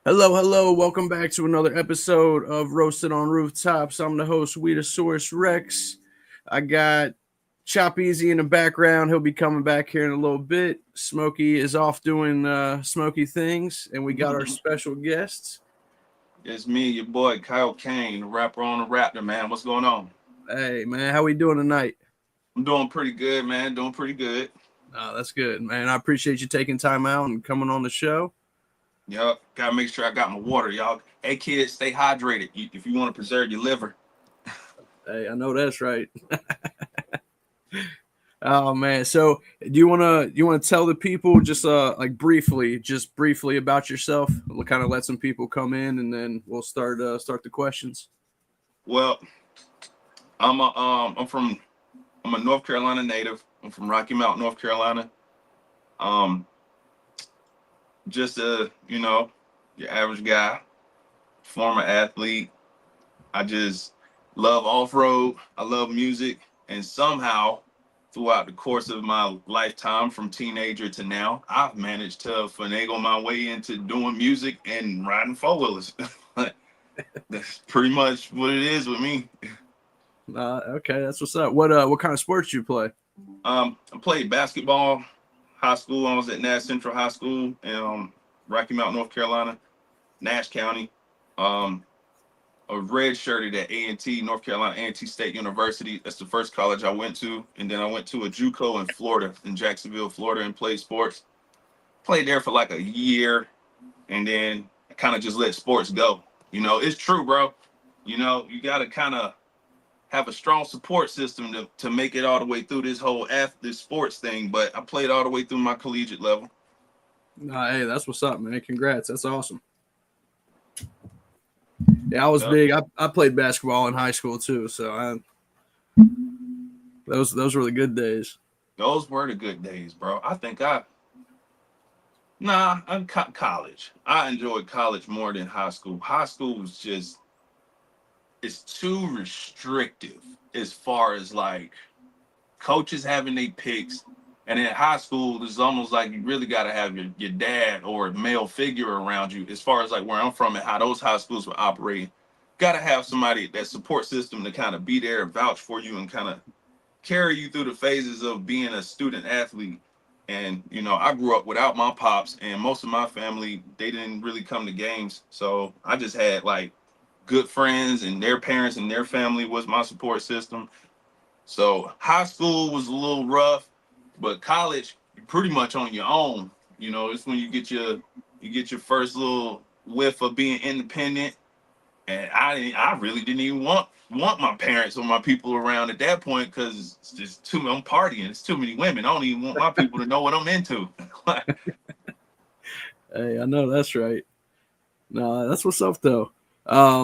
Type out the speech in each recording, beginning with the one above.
Hello, hello. Welcome back to another episode of Roasted on Rooftops. I'm the host, Weedosaurus Rex. I got Chop Easy in the background. He'll be coming back here in a little bit. Smokey is off doing smoky things, and we got our special guests. It's me, your boy Kaio Kane, the rapper on the Raptor, man. What's going on? Hey, man, how we doing tonight? I'm doing pretty good, man. Doing pretty good. That's good, man. I appreciate you taking time out and coming on the show. Yup. Gotta make sure I got my water, y'all. Hey, kids, stay hydrated if you want to preserve your liver. Hey, I know that's right. Oh man, so do you wanna tell the people just like briefly about yourself? We'll kind of let some people come in, and then we'll start the questions. Well, I'm a North Carolina native. I'm from Rocky Mount, North Carolina. Um, just your average guy, former athlete. I just love off road. I love music, and somehow, throughout the course of my lifetime, from teenager to now, I've managed to finagle my way into doing music and riding four wheelers. That's pretty much what it is with me. Okay, that's what's up. What kind of sports you play? I played basketball. High school, I was at Nash Central High School in Rocky Mount, North Carolina, Nash County. Um, I was redshirted at A&T, North Carolina A&T State University. That's the first college I went to. And then I went to a JUCO in Florida, in Jacksonville, Florida, and played sports. Played there for like a year, and then I kind of just let sports go. It's true, bro. You got to kind of have a strong support system to make it all the way through this sports thing. But I played all the way through my collegiate level. Hey, that's what's up, man. Congrats, that's awesome. Yeah, I was Yep. big. I played basketball in high school too, so those were the good days. Those were the good days, bro. I'm college. I enjoyed college more than high school. High school was just, it's too restrictive as far as like coaches having their picks. And in high school, it's almost like you really got to have your dad or a male figure around you. As far as like where I'm from and how those high schools were operating, got to have somebody, that support system, to kind of be there and vouch for you and kind of carry you through the phases of being a student athlete. And I grew up without my pops, and most of my family, they didn't really come to games. So I just had like good friends, and their parents and their family was my support system. So high school was a little rough, but college, you're pretty much on your own. It's when you get your first little whiff of being independent. And I really didn't even want my parents or my people around at that point, because it's just too I'm partying. It's too many women. I don't even want my people to know what I'm into. Hey, I know that's right. No, that's what's up though.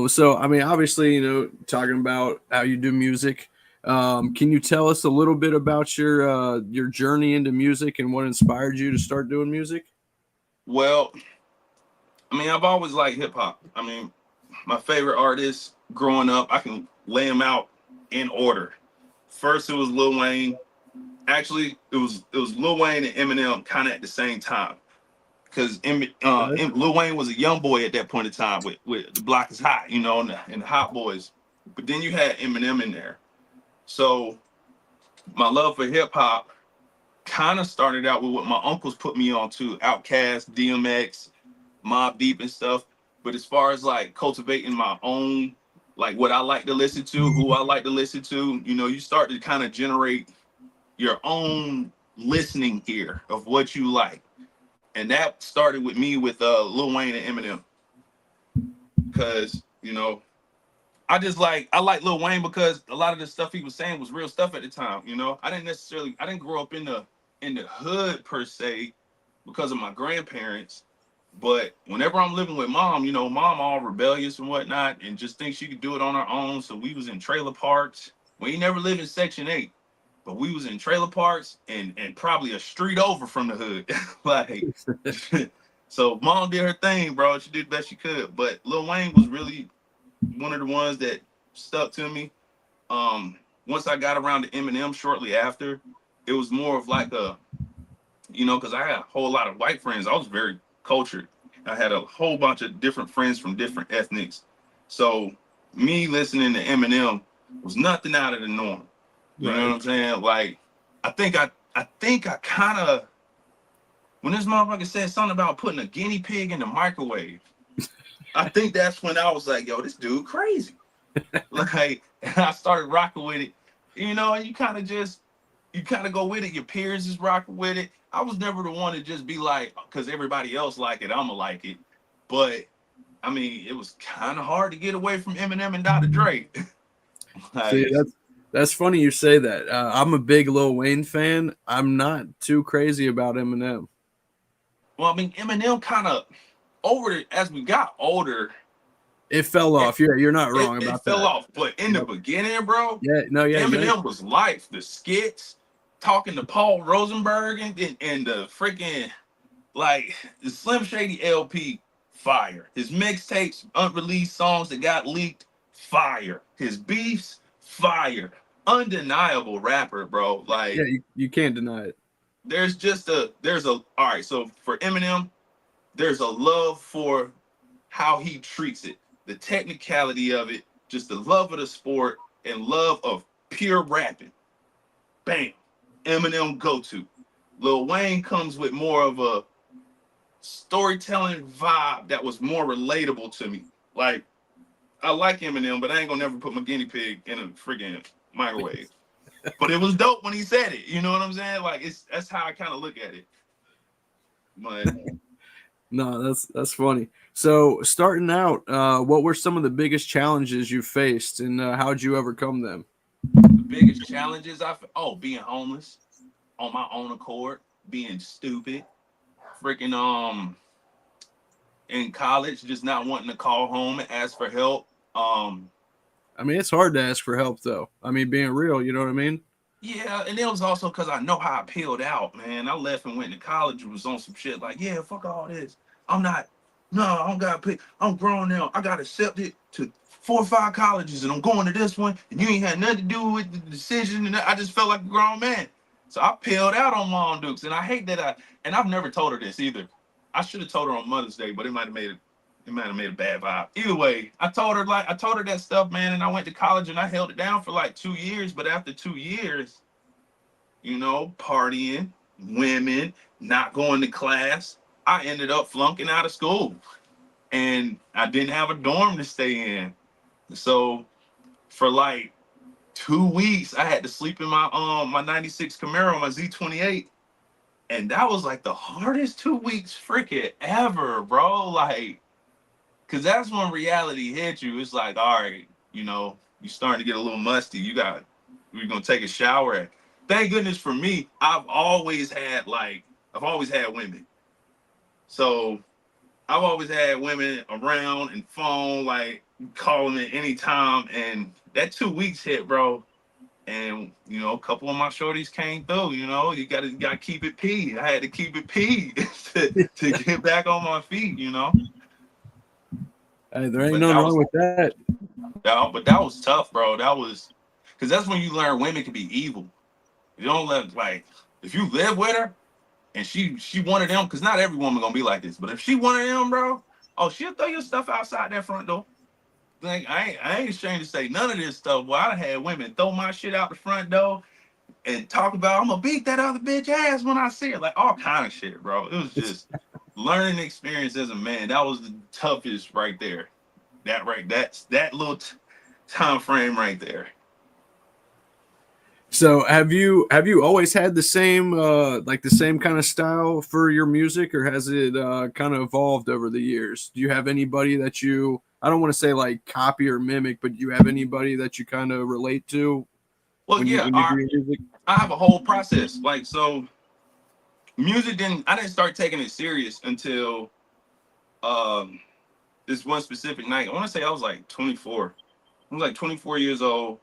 So I mean, obviously, talking about how you do music. Can you tell us a little bit about your journey into music and what inspired you to start doing music? Well, I mean, I've always liked hip hop. I mean, my favorite artists growing up, I can lay them out in order. First, it was Lil Wayne. Actually, it was Lil Wayne and Eminem kind of at the same time, because Okay. Lil Wayne was a young boy at that point in time with The Block is Hot, and the Hot Boys. But then you had Eminem in there. So my love for hip hop kind of started out with what my uncles put me on to: Outkast, DMX, Mobb Deep, and stuff. But as far as like cultivating my own, like what I like to listen to, who I like to listen to, you start to kind of generate your own listening ear of what you like. And that started with me with Lil Wayne and Eminem, because I like Lil Wayne because a lot of the stuff he was saying was real stuff at the time. I didn't grow up in the hood per se because of my grandparents. But whenever I'm living with mom, mom all rebellious and whatnot, and just thinks she could do it on her own. So we was in trailer parks. We ain't never lived in Section 8, but we was in trailer parks and probably a street over from the hood. Like, so mom did her thing, bro. She did the best she could. But Lil Wayne was really one of the ones that stuck to me. Once I got around to Eminem shortly after, it was more of like because I had a whole lot of white friends. I was very cultured. I had a whole bunch of different friends from different ethnics. So me listening to Eminem was nothing out of the norm. You know what I'm saying? Like, I think I kind of, when this motherfucker said something about putting a guinea pig in the microwave, I think that's when I was like, yo, this dude crazy. Like, and I started rocking with it. And you kind of go with it. Your peers is rocking with it. I was never the one to just be like, because everybody else like it, I'ma like it. But I mean, it was kind of hard to get away from Eminem and Dr. Dre. See, Like, that's funny you say that. I'm a big Lil Wayne fan. I'm not too crazy about Eminem. well, I mean, Eminem kind of as we got older, It fell it, off. You're not it, wrong it about fell that. off. But in the Yep. beginning, bro, Yeah, no, yeah, yeah. Eminem was life. The skits, talking to Paul Rosenberg and the freaking, like, the Slim Shady LP, fire. His mixtapes, unreleased songs that got leaked, fire. His beefs, fire. Undeniable rapper, bro. Yeah, Like, you can't deny it. all right, so for Eminem, there's a love for how he treats it, the technicality of it, just the love of the sport and love of pure rapping. Bam. Eminem go to. Lil Wayne comes with more of a storytelling vibe that was more relatable to me. Like, I like Eminem, but I ain't gonna never put my guinea pig in a friggin' microwave. But it was dope when he said it. You know what I'm saying? Like, that's how I kind of look at it. But No, that's funny. So starting out, what were some of the biggest challenges you faced, and how'd you overcome them? the biggest challenges being homeless on my own accord, being stupid, freaking in college, just not wanting to call home and ask for help. I mean, it's hard to ask for help, though. I mean, being real, you know what I mean? Yeah, and it was also because I know how I peeled out, man. I left and went to college and was on some shit like, yeah, fuck all this. I'm not, no, I don't got to pay. I'm grown now. I got accepted to 4 or 5 colleges and I'm going to this one. And you ain't had nothing to do with the decision. And I just felt like a grown man. So I peeled out on Mom Dukes. And I hate that and I've never told her this either. I should have told her on Mother's Day, but it might have made a bad vibe. Either way, I told her that stuff, man, and I went to college and I held it down for like 2 years. But after 2 years, partying, women, not going to class, I ended up flunking out of school. And I didn't have a dorm to stay in. So for like 2 weeks, I had to sleep in my 96 Camaro, my Z28. And that was like the hardest 2 weeks freaking ever, bro. Like, cause that's when reality hit you. It's like, all right, you starting to get a little musty. We're gonna take a shower. Thank goodness for me, I've always had women. So I've always had women around and phone, like calling at any time. And that 2 weeks hit, bro. And a couple of my shorties came through. You gotta keep it P. I had to keep it P to get back on my feet. Hey, there ain't But nothing wrong with that. that was tough, bro. That was because that's when you learn women can be evil. You don't if you live with her and she one of them, because not every woman gonna be like this, but if she one of them, bro, she'll throw your stuff outside that front door. Like, I ain't ashamed to say none of this stuff. Well, I had women throw my shit out the front door and talk about I'm gonna beat that other bitch ass when I see her. Like, all kind of shit, bro. It was just learning experience as a man. That was the toughest right there. That's that little time frame right there. So have you always had the same the same kind of style for your music, or has it kind of evolved over the years? Do you have anybody that I don't want to say like copy or mimic, but do you have anybody that you kind of relate to Well, when yeah, you do your music? I have a whole process. Like, so I didn't start taking it serious until this one specific night. I want to say I was like 24. I was like 24 years old.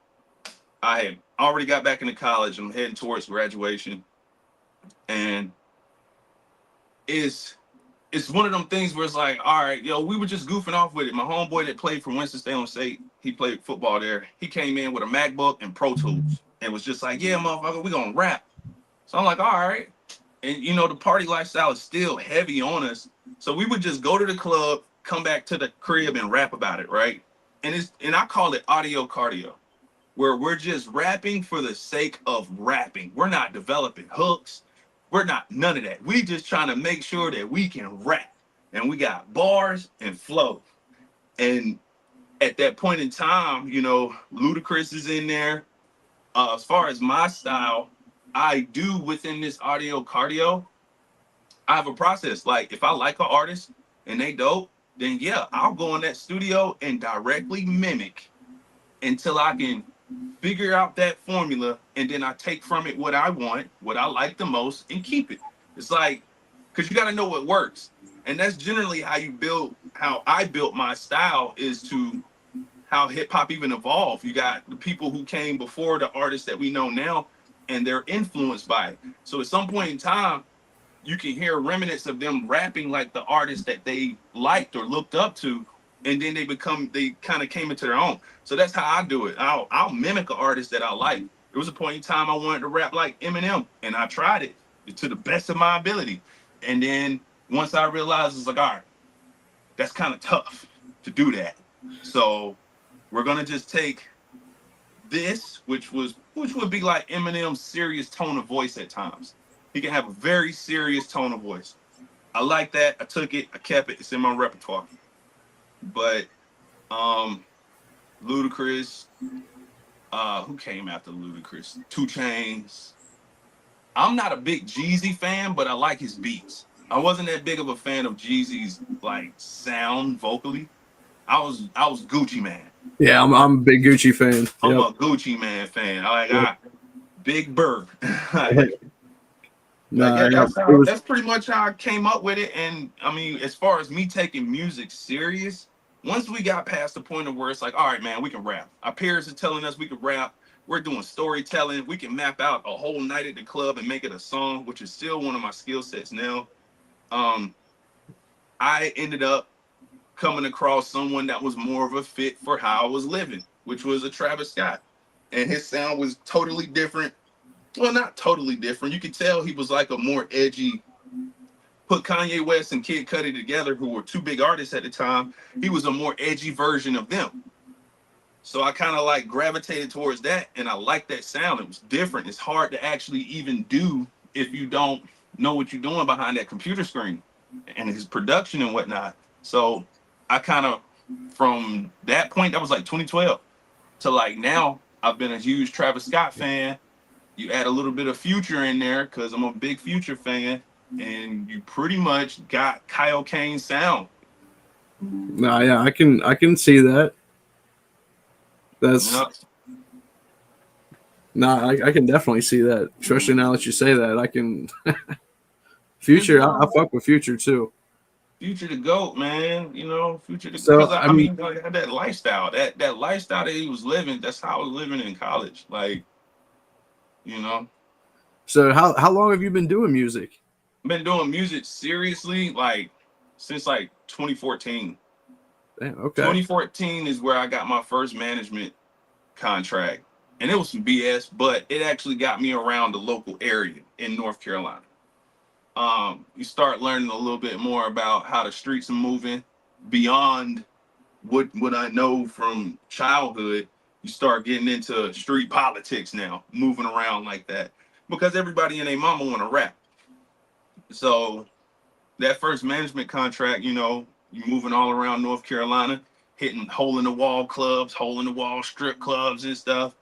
I had already got back into college. I'm heading towards graduation. And it's one of them things where it's like, all right, we were just goofing off with it. My homeboy that played for Winston-Salem State, he played football there. He came in with a MacBook and Pro Tools and was just like, yeah, motherfucker, we gonna rap. So I'm like, all right. And you know, the party lifestyle is still heavy on us. So we would just go to the club, come back to the crib and rap about it, right? And I call it audio cardio, where we're just rapping for the sake of rapping. We're not developing hooks. We're not none of that. We just trying to make sure that we can rap. And we got bars and flow. And at that point in time, you know, Ludacris is in there. As far as my style, I do within this audio cardio, I have a process. Like if I like an artist and they dope, then yeah, I'll go in that studio and directly mimic until I can figure out that formula, and then I take from it what I want, what I like the most, and keep it. It's like, because you got to know what works, and that's generally how you build. How I built my style is to how hip hop even evolved. You got the people who came before the artists that we know now, and they're influenced by it. So at some point in time, you can hear remnants of them rapping like the artists that they liked or looked up to, and then they kind of came into their own. So that's how I do it. I'll mimic an artist that I like. There was a point in time I wanted to rap like Eminem, and I tried it to the best of my ability. And then once I realized, it's like, all right, that's kind of tough to do that. So we're gonna just take this, which would be like Eminem's serious tone of voice at times. He can have a very serious tone of voice. I like that. I took it. I kept it. It's in my repertoire. But Ludacris, who came after Ludacris? 2 Chainz. I'm not a big Jeezy fan, but I like his beats. I wasn't that big of a fan of Jeezy's like sound vocally. I was Gucci man. Yeah, I'm a big Gucci fan. I'm Yep. a Gucci man fan. I Big Bird. Like, Nah, yeah, yeah, it was. that's pretty much how I came up with it. And I mean, as far as me taking music serious, once we got past the point of where it's like, all right, man, we can rap. Our peers are telling us we can rap. We're doing storytelling. We can map out a whole night at the club and make it a song, which is still one of my skill sets now. Um, I ended up coming across someone that was more of a fit for how I was living, which was a Travis Scott. And his sound was totally different. Well, not totally different. You could tell he was like a more edgy. Put Kanye West and Kid Cudi together, who were two big artists at the time. He was a more edgy version of them. So I kind of like gravitated towards that, and I like that sound. It was different. It's hard to actually even do if you don't know what you're doing behind that computer screen and his production and whatnot. So I kind of, from that point, that was like 2012 to like now, I've been a huge Travis Scott fan. You add a little bit of Future in there because I'm a big Future fan, and you pretty much got Kaio Kane sound. Nah, yeah, I can see that. You That's know? nah, I can definitely see that. Especially now that you say that, I can. 'Cause, Future, I fuck with Future too. Future the GOAT, man. You know, Future the, So because I I mean, mean, I had that lifestyle, that lifestyle that he was living. That's how I was living in college. Like, you know, so how long have you been doing music? I've been doing music seriously like since like 2014. Damn, okay. 2014 is where I got my first management contract, and it was some BS, but it actually got me around the local area in North Carolina. You start learning a little bit more about how the streets are moving beyond what I know from childhood. You start getting into street politics now, moving around like that, because everybody and their mama want to rap. So that first management contract, you know, you moving all around North Carolina, hitting hole in the wall clubs, hole in the wall strip clubs and stuff,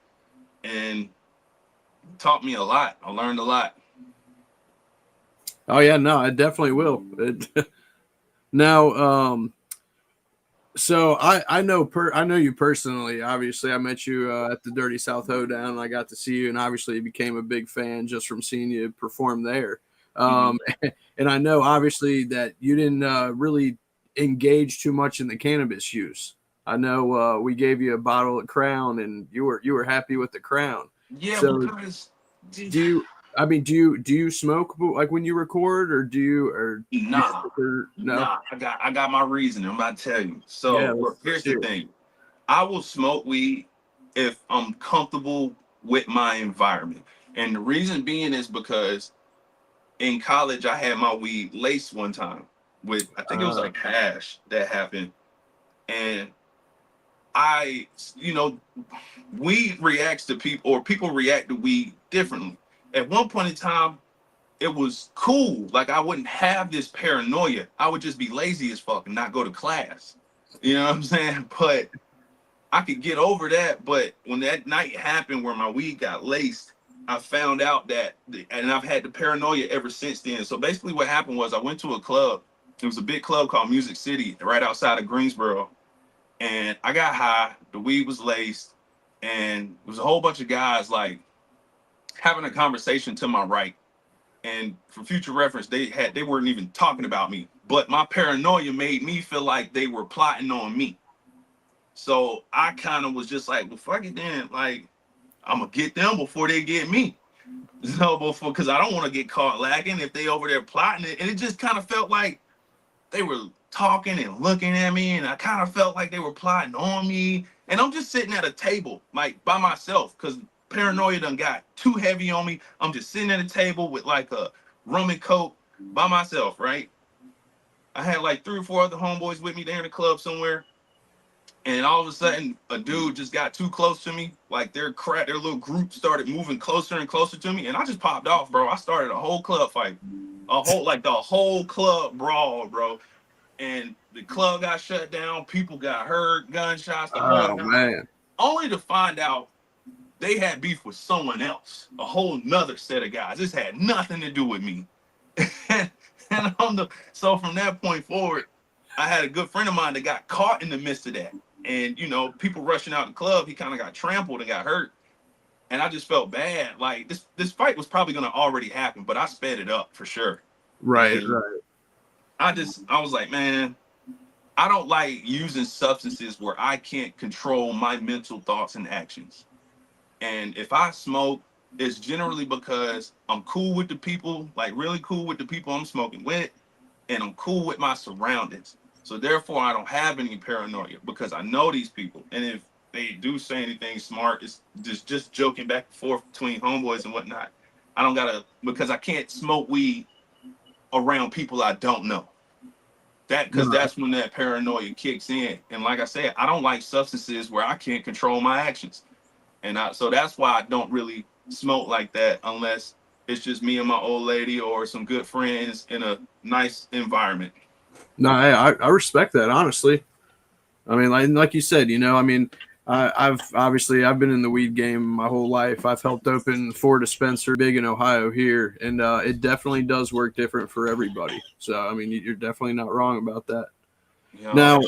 and taught me a lot. I learned a lot. Oh yeah, no, I definitely will. Now, so I know you personally. Obviously, I met you at the Dirty South Hoedown, and I got to see you, and obviously became a big fan just from seeing you perform there. Mhm. And I know obviously that you didn't really engage too much in the cannabis use. I know we gave you a bottle of Crown, and you were happy with the Crown. Yeah, So because do you? I mean, do you smoke like when you record, or do you nah, or no? nah, I got my reason. I'm about to tell you. Yeah, So let's here's the hear it. thing. I will smoke weed if I'm comfortable with my environment. And the reason being is because in college, I had my weed laced one time with, I think it was like hash that happened. And I, you know, weed reacts to people, or people react to weed differently. At one point in time, it was cool. Like I wouldn't have this paranoia. I would just be lazy as fuck and not go to class. You know what I'm saying? But I could get over that. But when that night happened where my weed got laced, I found out that, and I've had the paranoia ever since then. So basically, what happened was I went to a club. It was a big club called Music City, right outside of Greensboro. And I got high. The weed was laced, and it was a whole bunch of guys like having a conversation to my right. And for future reference, they weren't even talking about me. But my paranoia made me feel like they were plotting on me. So I kind of was just like, well, fuck it then. Like, I'm gonna get them before they get me. So before, because I don't want to get caught lagging if they over there plotting it. And it just kind of felt like they were talking and looking at me, and I kind of felt like they were plotting on me. And I'm just sitting at a table, like by myself, because paranoia done got too heavy on me. I'm just sitting at a table with like a rum and coke by myself, right? I had like 3 or 4 other homeboys with me there in the club somewhere. And all of a sudden, a dude just got too close to me. Like their little group started moving closer and closer to me, and I just popped off, bro. I started a whole club fight, the whole club brawl, bro. And the club got shut down. People got hurt, gunshots, the whole Oh man. only to find out they had beef with someone else, a whole nother set of guys. This had nothing to do with me. and so from that point forward, I had a good friend of mine that got caught in the midst of that. And you know, people rushing out the club, he kind of got trampled and got hurt. And I just felt bad. Like this fight was probably gonna already happen, but I sped it up for sure. Right, And right. I was like, man, I don't like using substances where I can't control my mental thoughts and actions. And if I smoke, it's generally because I'm cool with the people, like really cool with the people I'm smoking with, and I'm cool with my surroundings. So therefore, I don't have any paranoia because I know these people. And if they do say anything smart, it's just joking back and forth between homeboys and whatnot. I don't gotta, because I can't smoke weed around people I don't know. Because No, that's when that paranoia kicks in. And like I said, I don't like substances where I can't control my actions. So that's why I don't really smoke like that unless it's just me and my old lady or some good friends in a nice environment. no, I respect that honestly. I mean, like you said, I mean, I've been in the weed game my whole life. I've helped open 4 dispensaries, big in Ohio here, and it definitely does work different for everybody. So I mean, you're definitely not wrong about that. You know,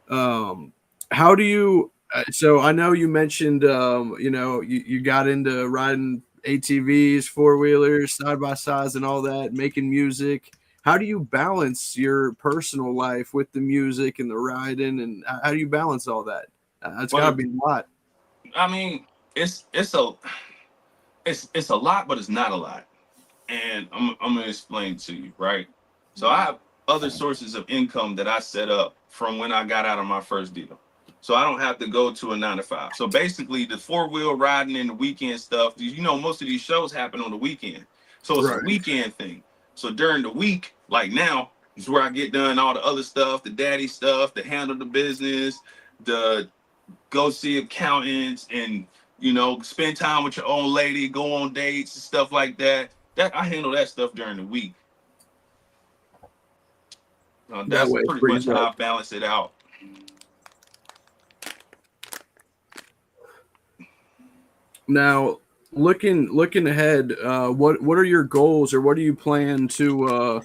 Now, how do you? So I know you mentioned, you got into riding ATVs, 4 wheelers, side by sides, and all that, making music. How do you balance your personal life with the music and the riding, and how do you balance all that? That's got to well, be a lot. I mean, it's a lot, but it's not a lot. And I'm gonna explain to you, right? So I have other sources of income that I set up from when I got out of my first deal. So I don't have to go to a 9 to 5. So basically the 4 wheel riding and the weekend stuff, most of these shows happen on the weekend. So it's a Right. weekend thing. So during the week, like now, is where I get done all the other stuff, the daddy stuff, the handle the business, the go see accountants, and spend time with your own lady, go on dates and stuff like that. That I handle that stuff during the week. That That's way it pretty much frees how up. I balance it out. Now, looking ahead, what are your goals, or what do you plan to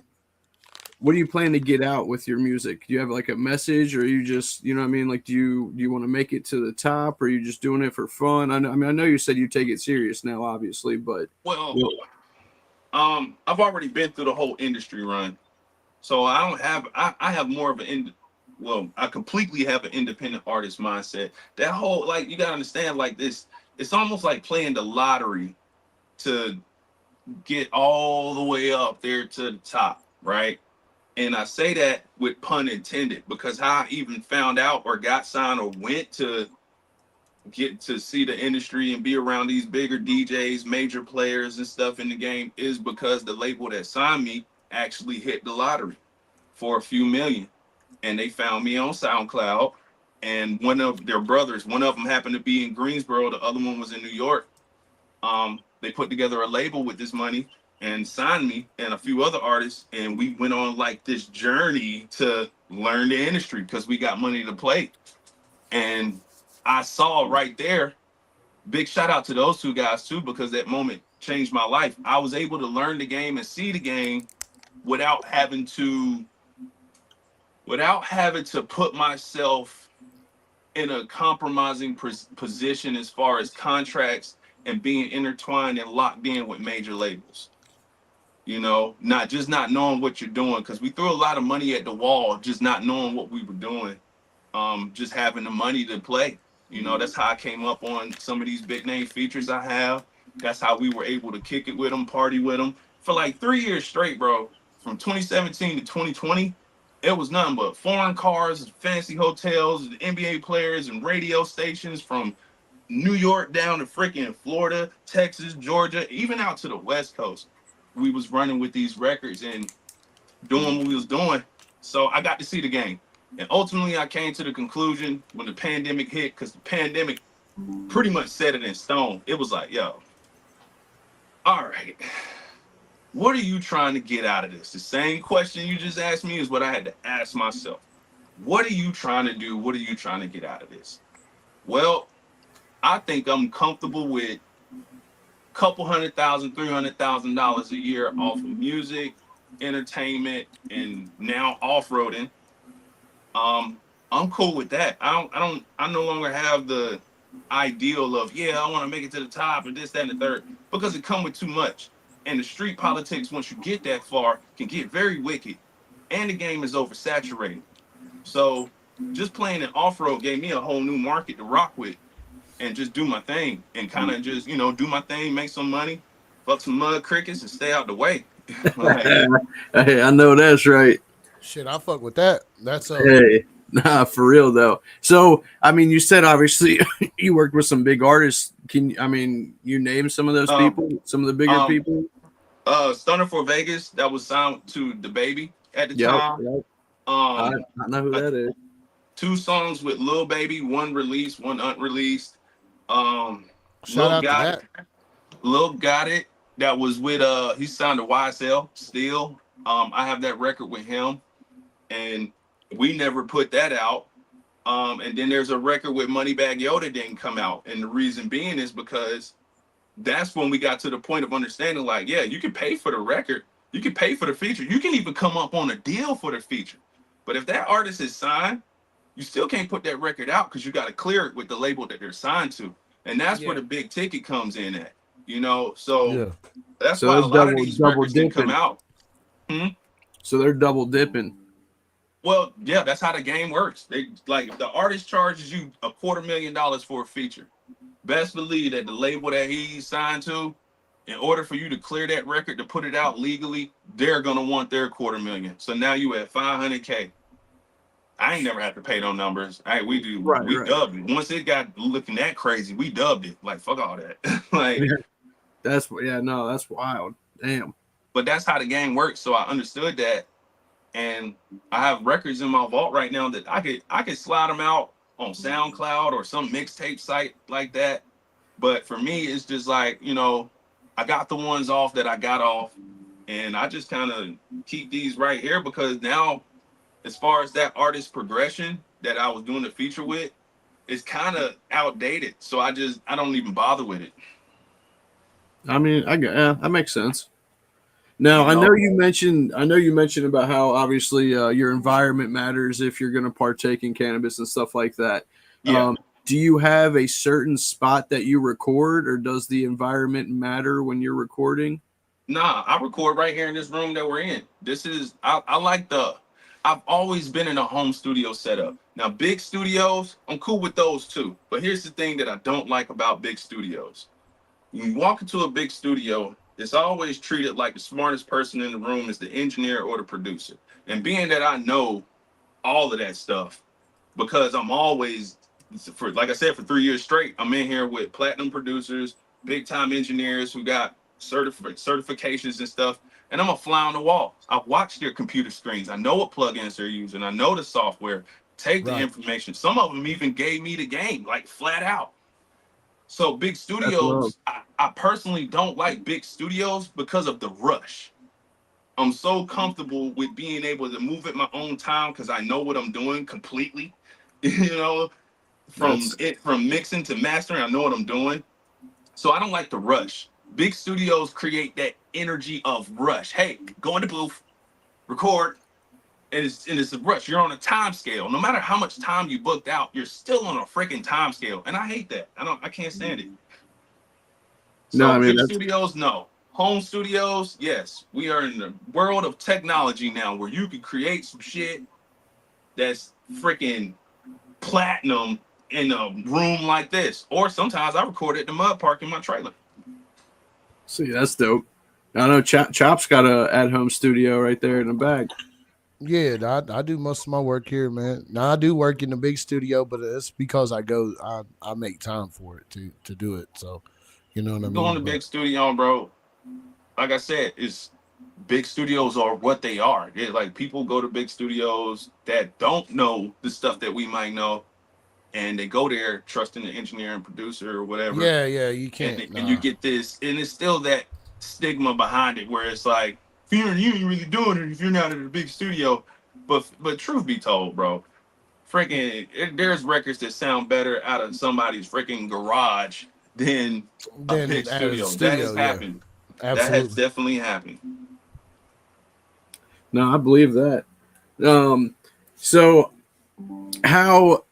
get out with your music? Do you have like a message, or you just, what I mean? Like, do you want to make it to the top, or are you just doing it for fun? I know you said you take it serious now, obviously, but Well, well, I've already been through the whole industry run, so I don't have. I have more of I completely have an independent artist mindset. That whole, like, you gotta understand, like this. It's almost like playing the lottery to get all the way up there to the top, right? And I say that with pun intended, because how I even found out or got signed or went to get to see the industry and be around these bigger DJs, major players and stuff in the game is because the label that signed me actually hit the lottery for a few million. And they found me on SoundCloud. And one of their brothers, one of them happened to be in Greensboro, the other one was in New York. They put together a label with this money and signed me and a few other artists, and we went on like this journey to learn the industry because we got money to play. And I saw right there, big shout out to those two guys too, because that moment changed my life. I was able to learn the game and see the game without having to put myself in a compromising position as far as contracts and being intertwined and locked in with major labels. You know, not knowing what you're doing, because we threw a lot of money at the wall, just not knowing what we were doing. Just having the money to play. You know, that's how I came up on some of these big name features I have. That's how we were able to kick it with them, party with them for like 3 years straight, bro. From 2017 to 2020, it was nothing but foreign cars, fancy hotels, NBA players, and radio stations from New York down to freaking Florida, Texas, Georgia, even out to the West Coast. We was running with these records and doing what we was doing. So I got to see the game. And ultimately I came to the conclusion when the pandemic hit, because the pandemic pretty much set it in stone. It was like, yo, all right, what are you trying to get out of this? The same question you just asked me is what I had to ask myself. What are you trying to do? What are you trying to get out of this? Well, I think I'm comfortable with a couple $300,000 a year off of music, entertainment, and now off-roading. I'm cool with that. I no longer have the ideal of, yeah, I want to make it to the top and this, that, and the third, because it come with too much. And the street politics, once you get that far, can get very wicked. And the game is oversaturated. So just playing an off-road gave me a whole new market to rock with and just do my thing and kind of just, do my thing, make some money, fuck some mud crickets and stay out the way. Like, Hey, I know that's right. Shit, I fuck with that. That's Hey, nah, for real though. So, I mean, you said obviously you worked with some big artists. You name some of those people, some of the bigger people? Stunner for Vegas, that was signed to the Baby at the Yep, time. yep. I know who that is. 2 songs with Lil Baby, one released, one unreleased. shout out to that. Lil Got It, that was with he signed to YSL still. I have that record with him, and we never put that out. And then there's a record with Moneybagg Yo that didn't come out, and the reason being is because that's when we got to the point of understanding, like, yeah, you can pay for the record, you can pay for the feature, you can even come up on a deal for the feature, but if that artist is signed, you still can't put that record out because you got to clear it with the label that they're signed to, and that's where the big ticket comes in at. So that's why a lot of these records didn't come out. So they're double dipping. Well, yeah, that's how the game works. They like, the artist charges you $250,000 for a feature. Best believe that the label that he's signed to, in order for you to clear that record to put it out legally, they're gonna want their $250,000. So now you at $500K. I ain't never had to pay no numbers. We dubbed it. Once it got looking that crazy, we dubbed it. Like, fuck all that. Like, that's wild. Damn. But that's how the game works. So I understood that, and I have records in my vault right now that I could slide them out on SoundCloud or some mixtape site like that. But for me, it's just like, I got the ones off that I got off, and I just kind of keep these right here because now, as far as that artist progression that I was doing the feature with, it's kind of outdated. So I don't even bother with it. I mean, that makes sense. Now, I know you mentioned about how obviously your environment matters if you're going to partake in cannabis and stuff like that. Yeah. Do you have a certain spot that you record, or does the environment matter when you're recording? Nah, I record right here in this room that we're in. I've always been in a home studio setup. Now, big studios, I'm cool with those too. But here's the thing that I don't like about big studios. When you walk into a big studio, it's always treated like the smartest person in the room is the engineer or the producer. And being that I know all of that stuff, because I'm always for like I said, for 3 years straight, I'm in here with platinum producers, big time engineers who got certifications and stuff. And I'm a fly on the wall. I watch their computer screens. I know what plugins they're using. I know the software. Take the Right. information. Some of them even gave me the game, like flat out. So big That's love. studios, I personally don't like big studios because of the rush. I'm so comfortable with being able to move at my own time because I know what I'm doing completely. You know, That's from mixing to mastering, I know what I'm doing. So I don't like the rush. Big studios create that energy of rush. Hey, go in the booth, record, and it's a rush. You're on a time scale. No matter how much time you booked out, you're still on a freaking time scale. And I hate that. I can't stand it. no, So I mean big that's studios, no. Home studios, yes. We are in the world of technology now where you can create some shit that's freaking platinum in a room like this. Or sometimes I record at the mud park in my trailer. see that's dope. I know Chop's got a at home studio right there in the back. Yeah, I do most of my work here, man. Now I do work in the big studio, but it's because I make time for it to do it. So, you know what I Going to mean? big But studio, bro. Like I said, it's big studios are what they are. They're like people go to big studios that don't know the stuff that we might know, and they go there trusting the engineer and producer or whatever, yeah, you and can't. and you Nah. get this, and it's still that stigma behind it where it's like you ain't really doing it if you're not at a big studio. But truth be told, bro, there's records that sound better out of somebody's freaking garage than a Then big at a studio. That has studio, yeah, happened. That has absolutely. definitely happened. No, I believe that. Um, so how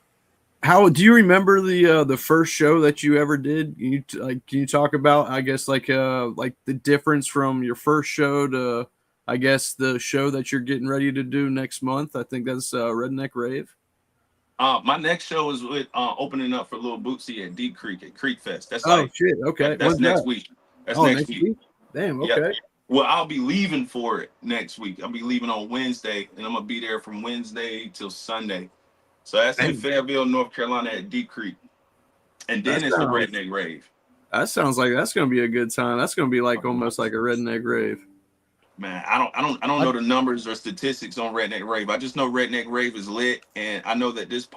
do you remember the first show that you ever did? Can you talk about I guess like the difference from your first show to I guess the show that you're getting ready to do next month? I think that's Redneck Rave. My next show is with opening up for Lil Bootsy at Deep Creek at Creek Fest. That's Oh like shit! Okay, that's when's next that? week. That's Oh, next next week. week. Damn. Yep. Okay. Well, I'll be leaving for it next week. I'll be leaving on Wednesday, and I'm gonna be there from Wednesday till Sunday. So that's in Damn. Fayetteville, North Carolina at Deep Creek, and That then it's the sounds Redneck Rave. that sounds like that's gonna be a good time. That's gonna be like almost like a Redneck Rave. Man, I don't I know the numbers or statistics on Redneck Rave. I just know Redneck Rave is lit, and I know that this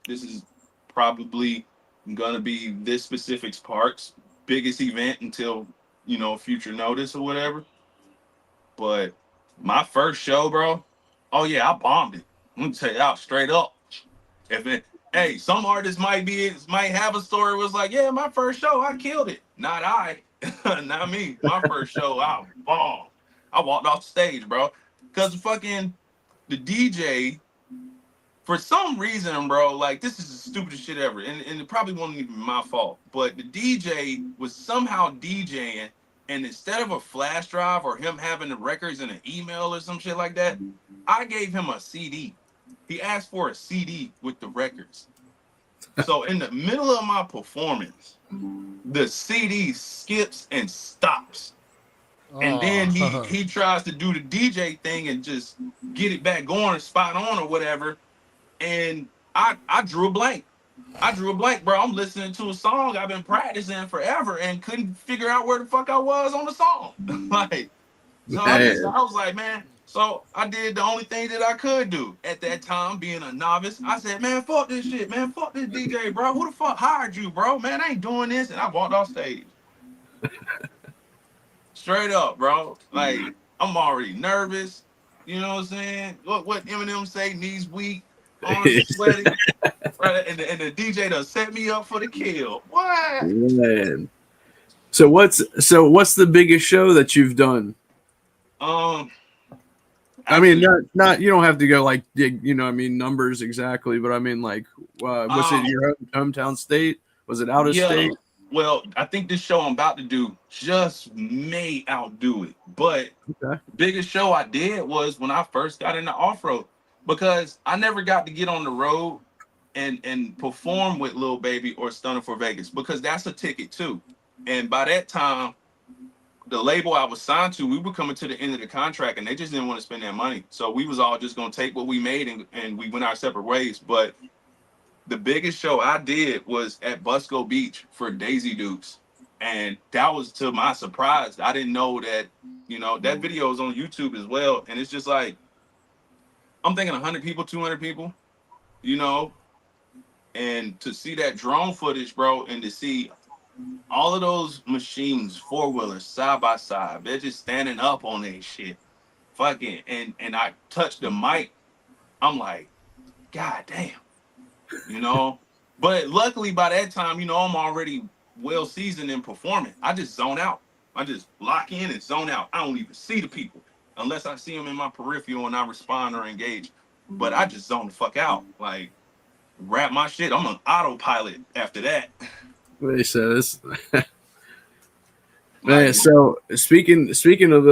is probably gonna be this specific park's biggest event until future notice or whatever. But my first show, bro, oh yeah, I bombed it. I'm gonna tell you out straight up. If it, hey, some artists might have a story was like, yeah, my first show, I killed it. Not I, not me. My first show, I bombed. I walked off stage, bro, because fucking the DJ, for some reason, bro, like this is the stupidest shit ever, and it probably wasn't even my fault, but the DJ was somehow DJing, and instead of a flash drive or him having the records in an email or some shit like that, I gave him a CD. He asked for a CD with the records. So in the middle of my performance, the CD skips and stops. And then oh he tries to do the DJ thing and just get it back going, spot on or whatever. And I drew a blank. I drew a blank, bro. I'm listening to a song I've been practicing forever and couldn't figure out where the fuck I was on the song. Like, so Man, I was like, man. So I did the only thing that I could do at that time, being a novice. I said, man, fuck this shit, man. Fuck this DJ, bro. Who the fuck hired you, bro? Man, I ain't doing this. And I walked off stage. Straight up, bro. Like, I'm already nervous. You know what I'm saying? What Eminem say, knees weak, arms sweaty. Right, and the DJ done set me up for the kill. What? man. So what's the biggest show that you've done? Um, I mean, actually, not you don't have to go like dig, I mean numbers exactly, but I mean like, was it um, your hometown state? Was it out of yeah. state? Well, I think this show I'm about to do just may outdo it. But Okay. the biggest show I did was when I first got into off road because I never got to get on the road and perform with Lil Baby or Stunner for Vegas because that's a ticket too. And by that time, the label I was signed to, we were coming to the end of the contract and they just didn't want to spend their money. So we was all just gonna take what we made and we went our separate ways. But the biggest show I did was at Busco Beach for Daisy Dukes. And that was to my surprise. I didn't know that, that video is on YouTube as well. And it's just like, I'm thinking 100 people, 200 people, you know, and to see that drone footage, bro, and to see all of those machines, four-wheelers, side by side, they're just standing up on that shit. Fucking, and I touched the mic. I'm like, God damn, you know? But luckily by that time, I'm already well seasoned in performing. I just zone out. I just lock in and zone out. I don't even see the people unless I see them in my peripheral and I respond or engage. But I just zone the fuck out. Like, rap my shit. I'm an autopilot after that. They said this. Like, Man, so speaking of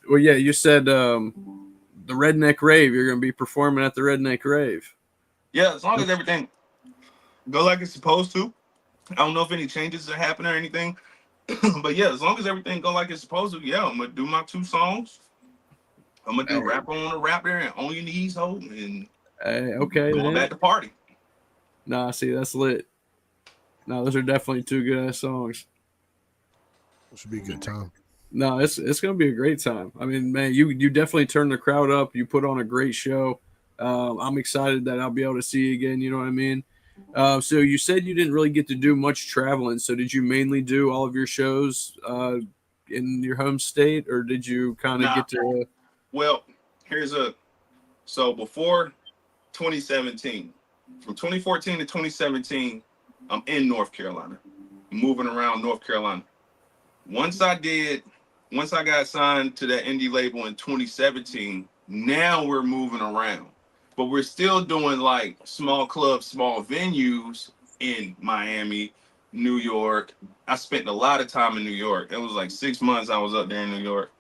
you said the Redneck Rave. You're gonna be performing at the Redneck Rave. yeah, as long as everything go like it's supposed to. I don't know if any changes are happening or anything. But yeah, as long as everything go like it's supposed to, yeah, I'm gonna do my 2 songs. I'm gonna do Rapper on the Rap there and On Your Knees, Ho, and okay, going back to party. Nah, see, that's lit. No, those are definitely 2 good ass songs. It should be a good time. No, it's gonna be a great time. I mean, man, you definitely turn the crowd up. You put on a great show. I'm excited that I'll be able to see you again. You know what I mean? So you said you didn't really get to do much traveling. So did you mainly do all of your shows in your home state, or did you kind of get to? Well, so before 2017, from 2014 to 2017, I'm in North Carolina, moving around North Carolina. Once I got signed to that indie label in 2017, now we're moving around. But we're still doing like small clubs, small venues in Miami, New York. I spent a lot of time in New York. It was like 6 months I was up there in New York.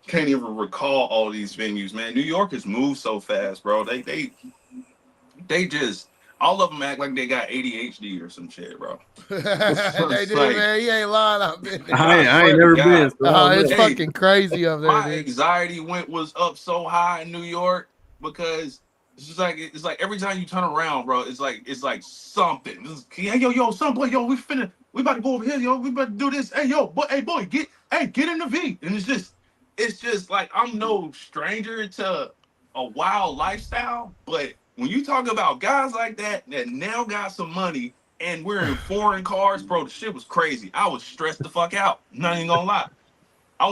Can't even recall all these venues, man. New York has moved so fast, bro. They just, all of them act like they got ADHD or some shit, bro. They do, like, man. You ain't lying. I've been there. I ain't never been. So It's fucking crazy up there, my dude. anxiety was up so high in New York because it's like every time you turn around, bro, it's like something. Hey, yo, son, boy, yo, we about to go over here, yo, we about to do this. Hey, yo, boy, get in the V. And it's just like, I'm no stranger to a wild lifestyle, but when you talk about guys like that now got some money and we're in foreign cars, bro, the shit was crazy. I was stressed the fuck out. Not even gonna lie. I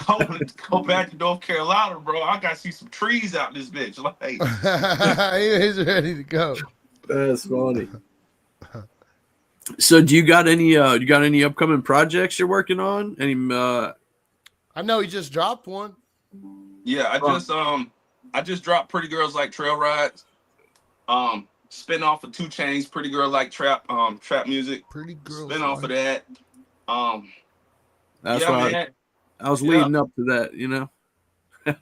wanted to go back to North Carolina, bro. I gotta see some trees out this bitch. Like, he's ready to go. That's funny. So, do you got any upcoming projects you're working on? Any? I know he just dropped one. Yeah, I just dropped Pretty Girls Like Trail Rides. Spin off of 2 Chainz, Pretty Girl Like Trap music. Pretty Girls. Spin off of that. That's yeah, why man. I was leading up to that, you know.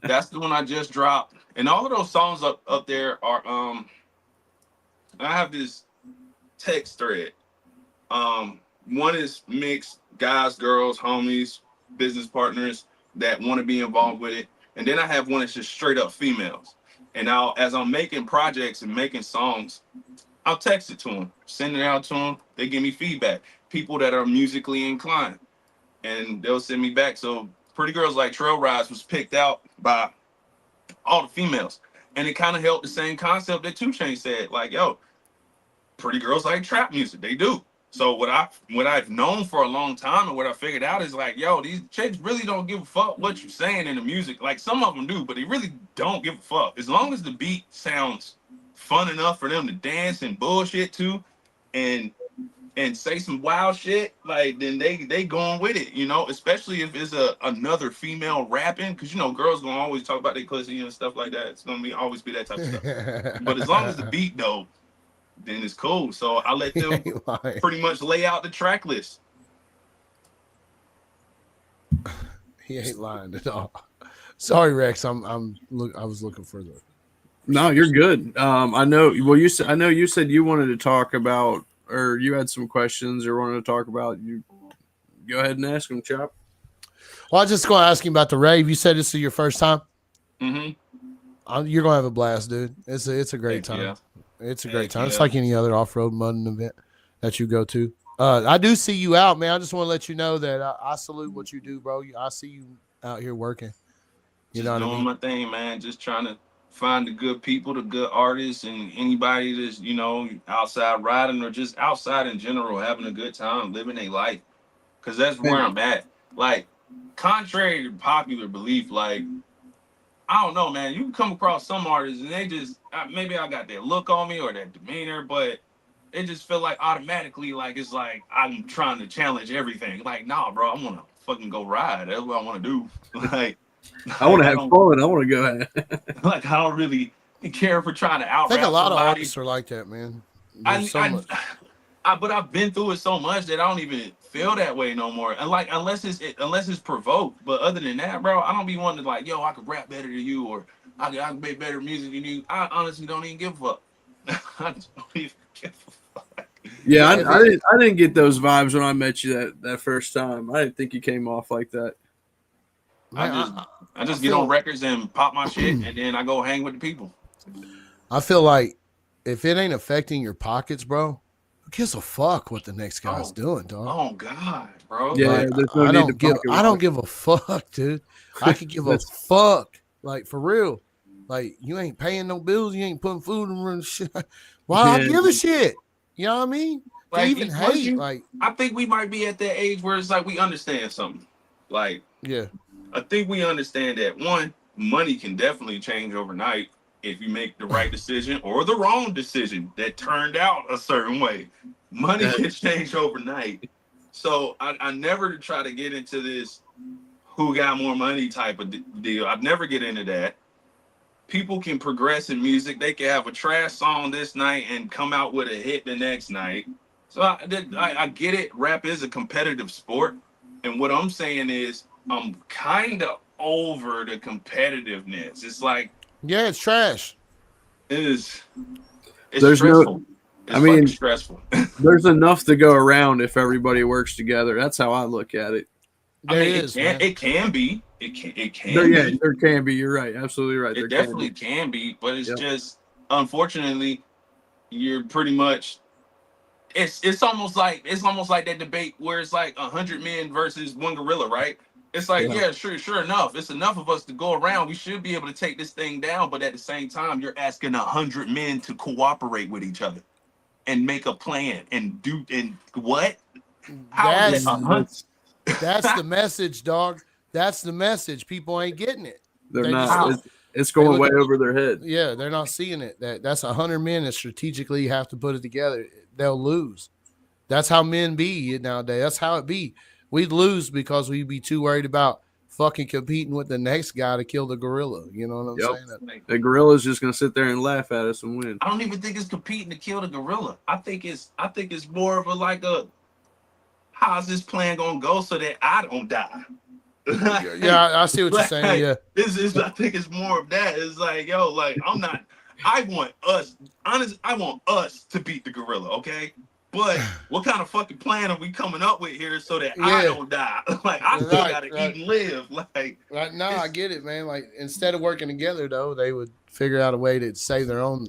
That's the one I just dropped. And all of those songs up there are I have this text thread. One is mixed guys, girls, homies, business partners that want to be involved with it. And then I have one that's just straight up females. And now as I'm making projects and making songs, I'll text it to them, send it out to them. They give me feedback. People that are musically inclined, and they'll send me back. So Pretty Girls Like Trail Rides was picked out by all the females. And it kind of held the same concept that 2 Chainz said, like, yo, pretty girls like trap music. They do. So what I've known for a long time and what I figured out is like, yo, these chicks really don't give a fuck what you're saying in the music. Like, some of them do, but they really don't give a fuck. As long as the beat sounds fun enough for them to dance and bullshit to and say some wild shit, like, then they going with it, you know, especially if it's another female rapping, because, you know, girls gonna always talk about their pussy and stuff like that. It's gonna always be that type of stuff. But as long as the beat dope, then it's cool. So I let them pretty much lay out the track list. He ain't lying at all. Sorry, Rex. I was looking for the. No, you're good. I know. Well, I know you said you wanted to talk about, or you had some questions or wanted to talk about. You go ahead and ask them, Chop. Well, I was just going to ask you about the rave. You said this is your first time. Mm-hmm. You're gonna have a blast, dude. It's a great time. Yeah. It's a great time. Yeah. It's like any other off-road mudding event that you go to. I do see you out, man. I just want to let you know that I salute what you do, bro. I see you out here working. You Just know what I doing mean? my thing, man. Just trying to find the good people, the good artists, and anybody that's, outside riding or just outside in general, having a good time, living a life. Cause that's where I'm at. Like, contrary to popular belief, like, I don't know, man. You can come across some artists and they just maybe I got that look on me or that demeanor, but it just feel like automatically like it's like I'm trying to challenge everything. Like, nah, bro, I want to fucking go ride. That's what I want to do. Like, I want like to I have don't fun. I want to go ahead. like I don't really care for trying to out I think a rap lot of somebody. artists are like that, man. There's I, so I, much. but I've been through it so much that I don't even feel that way no more. And like, unless it's provoked. But other than that, bro, I don't be wanting to like, yo, I could rap better than you, or I can make better music than you. I honestly don't even give a fuck. I just don't even give a fuck. Yeah, Yeah, I didn't get those vibes when I met you that first time. I didn't think you came off like that. I man, just I I just get on feel records and pop my shit, and then I go hang with the people. I feel like if it ain't affecting your pockets, bro, who gives a fuck what the next guy's Oh, doing, dog? oh God, bro, Yeah, Like like. there's no need to pocket I don't watch. give a fuck, dude. I could give a That's fuck, like for real. Like you ain't paying no bills, you ain't putting food in the shit. Why do I yeah. give a shit? You know what I mean? To Like even once hate, you, like I think we might be at that age where it's like we understand something. Like yeah, I think we understand that one, money can definitely change overnight if you make the right decision or the wrong decision that turned out a certain way. Money That- can change overnight. So I never try to get into this who got more money type of deal. I'd never get into that. People can progress in music. They can have a trash song this night and come out with a hit the next night. So I get it. Rap is a competitive sport. And what I'm saying is, I'm kind of over the competitiveness. It's like, yeah, it's trash. it is, it's there's no. stressful. I It's fucking mean, stressful. there's enough to go around if everybody works together. That's how I look at it. I There mean, is, man. it can be. It There, can yeah, be. there can be. You're right. Absolutely right. It There can definitely be. can be. But it's Yep. just, unfortunately, you're pretty much it's almost like that debate where it's like 100 men versus one gorilla, right? It's like, Yeah. yeah, sure enough. It's enough of us to go around. We should be able to take this thing down, but at the same time, you're asking 100 men to cooperate with each other and make a plan and do and what? How is that That's a hundred? that's the message, dog. That's the message. People ain't getting it. They're They just not. How? It's they going look way at over their head. yeah, they're not seeing it. That's 100 men that strategically have to put it together. They'll lose. That's how men be nowadays. That's how it be. We'd lose because we'd be too worried about fucking competing with the next guy to kill the gorilla. You know what I'm Yep. saying? Like, The gorilla's just gonna sit there and laugh at us and win. I don't even think it's competing to kill the gorilla. I think it's more of a like a how's this plan gonna go so that I don't die? Yeah, yeah, I see what you're saying. Like, Yeah, this is I think it's more of that. It's like, yo, like I'm not I want us I want us to beat the gorilla, okay? But what kind of fucking plan are we coming up with here so that I yeah, don't die? Like I still right, gotta right, eat and live. Like right. No, I it's get it, man. Like instead of working together, though, they would figure out a way to save their own